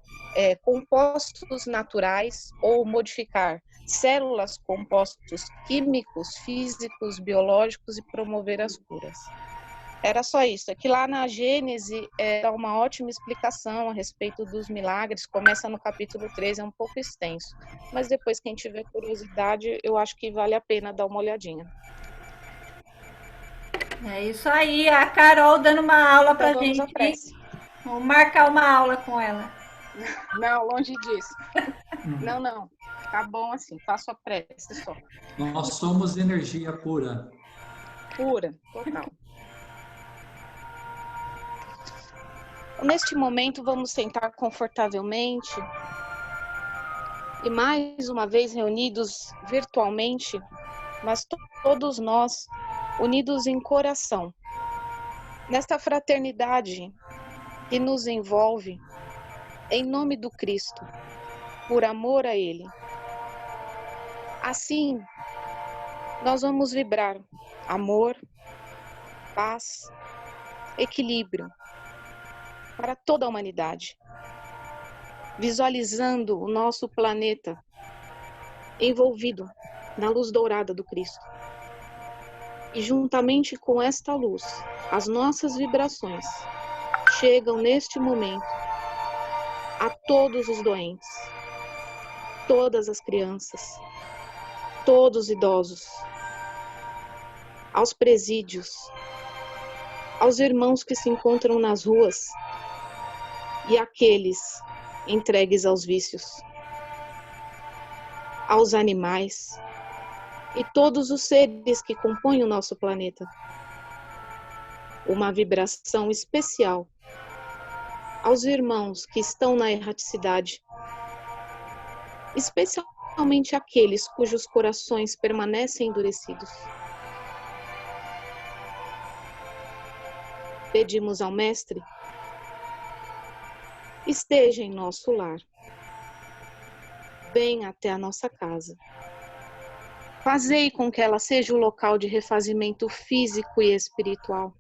compostos naturais ou modificar células, compostos químicos, físicos, biológicos e promover as curas. Era só isso. É que lá na Gênese dá uma ótima explicação a respeito dos milagres. Começa no capítulo 13, é um pouco extenso. Mas depois, quem tiver curiosidade, eu acho que vale a pena dar uma olhadinha. É isso aí, a Carol dando uma aula pra gente. Vamos marcar uma aula com ela. Não, longe disso. Não. Tá bom assim, faço a prece só. Nós somos energia pura. Pura, total. Neste momento, vamos sentar confortavelmente e mais uma vez reunidos virtualmente, mas todos nós unidos em coração, nesta fraternidade que nos envolve, em nome do Cristo, por amor a Ele. Assim, nós vamos vibrar amor, paz, equilíbrio, para toda a humanidade, visualizando o nosso planeta envolvido na luz dourada do Cristo. E juntamente com esta luz, as nossas vibrações chegam neste momento a todos os doentes, todas as crianças, todos os idosos, aos presídios, aos irmãos que se encontram nas ruas e àqueles entregues aos vícios, aos animais e todos os seres que compõem o nosso planeta. Uma vibração especial aos irmãos que estão na erraticidade, especialmente aqueles cujos corações permanecem endurecidos. Pedimos ao Mestre, esteja em nosso lar, venha até a nossa casa. Fazei com que ela seja o local de refazimento físico e espiritual.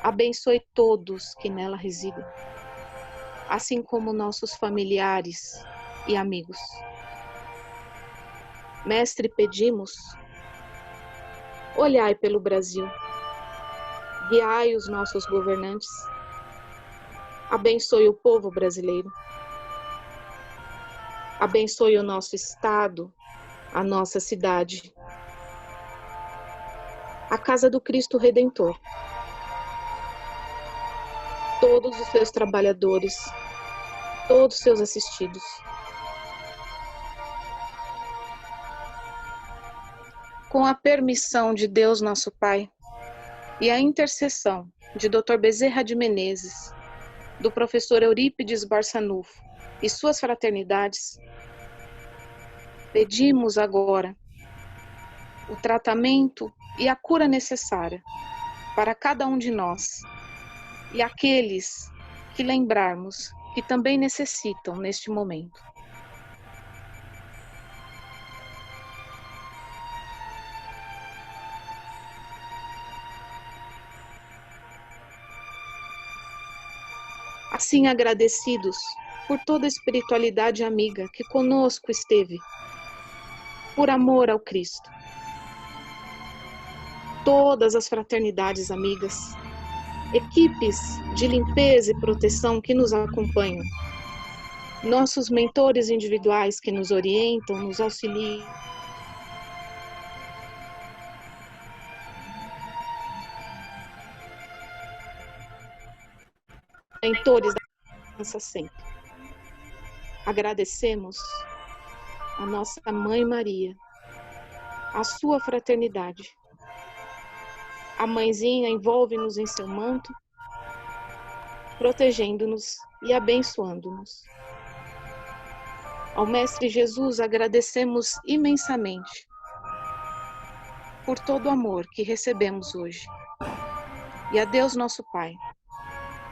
Abençoe todos que nela residem, assim como nossos familiares e amigos. Mestre, pedimos, olhai pelo Brasil, guiai os nossos governantes, abençoe o povo brasileiro, abençoe o nosso estado, a nossa cidade, a casa do Cristo Redentor, todos os seus trabalhadores, todos os seus assistidos. Com a permissão de Deus nosso Pai e a intercessão de Dr. Bezerra de Menezes, do professor Eurípides Barçanufo e suas fraternidades, pedimos agora o tratamento e a cura necessária para cada um de nós e aqueles que lembrarmos que também necessitam neste momento. Assim, agradecidos por toda a espiritualidade amiga que conosco esteve, por amor ao Cristo, todas as fraternidades amigas, equipes de limpeza e proteção que nos acompanham, nossos mentores individuais que nos orientam, nos auxiliam, mentores da criança sempre. Agradecemos a nossa Mãe Maria, a sua fraternidade. A mãezinha envolve-nos em seu manto, protegendo-nos e abençoando-nos. Ao Mestre Jesus agradecemos imensamente por todo o amor que recebemos hoje. E a Deus nosso Pai,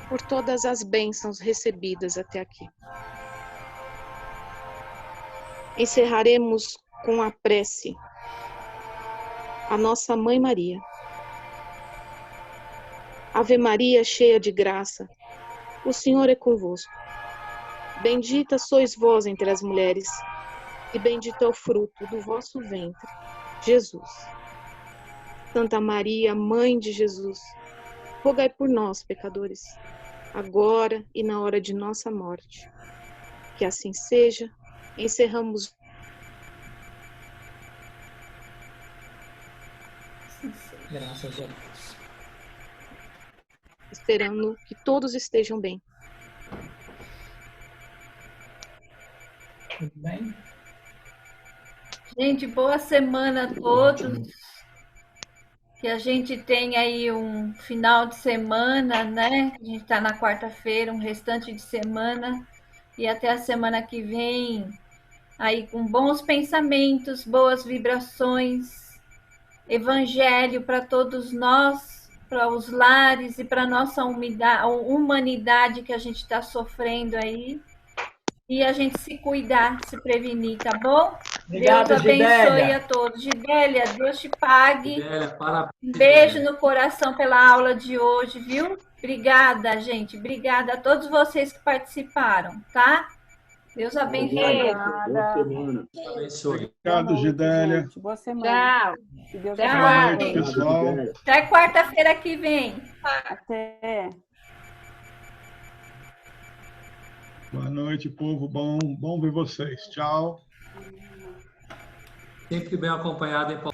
por todas as bênçãos recebidas até aqui. Encerraremos com a prece a nossa Mãe Maria. Ave Maria, cheia de graça, o Senhor é convosco. Bendita sois vós entre as mulheres, e bendito é o fruto do vosso ventre, Jesus. Santa Maria, Mãe de Jesus, rogai por nós, pecadores, agora e na hora de nossa morte. Que assim seja. Encerramos. Graças a Deus. Esperando que todos estejam bem. Tudo bem? Gente, boa semana a todos. Que a gente tenha aí um final de semana, né? A gente está na quarta-feira, um restante de semana. E até a semana que vem, aí com bons pensamentos, boas vibrações, evangelho para todos nós, para os lares e para a nossa humanidade que a gente está sofrendo aí. E a gente se cuidar, se prevenir, tá bom? Obrigado, Deus abençoe Gidélia. a todos. Gidélia, Deus te pague. Gidélia, parabéns, Um beijo Gidélia. no coração pela aula de hoje, viu? Obrigada, gente. Obrigada a todos vocês que participaram, tá? Deus abençoe. Boa semana. Abençoe. Obrigado, Gidélia. Gente. Boa semana. Tchau. Que Deus Tchau. Boa noite, abençoe. pessoal. Até quarta-feira que vem. Até. Boa noite, povo. Bom ver vocês. Tchau. Sempre bem acompanhado em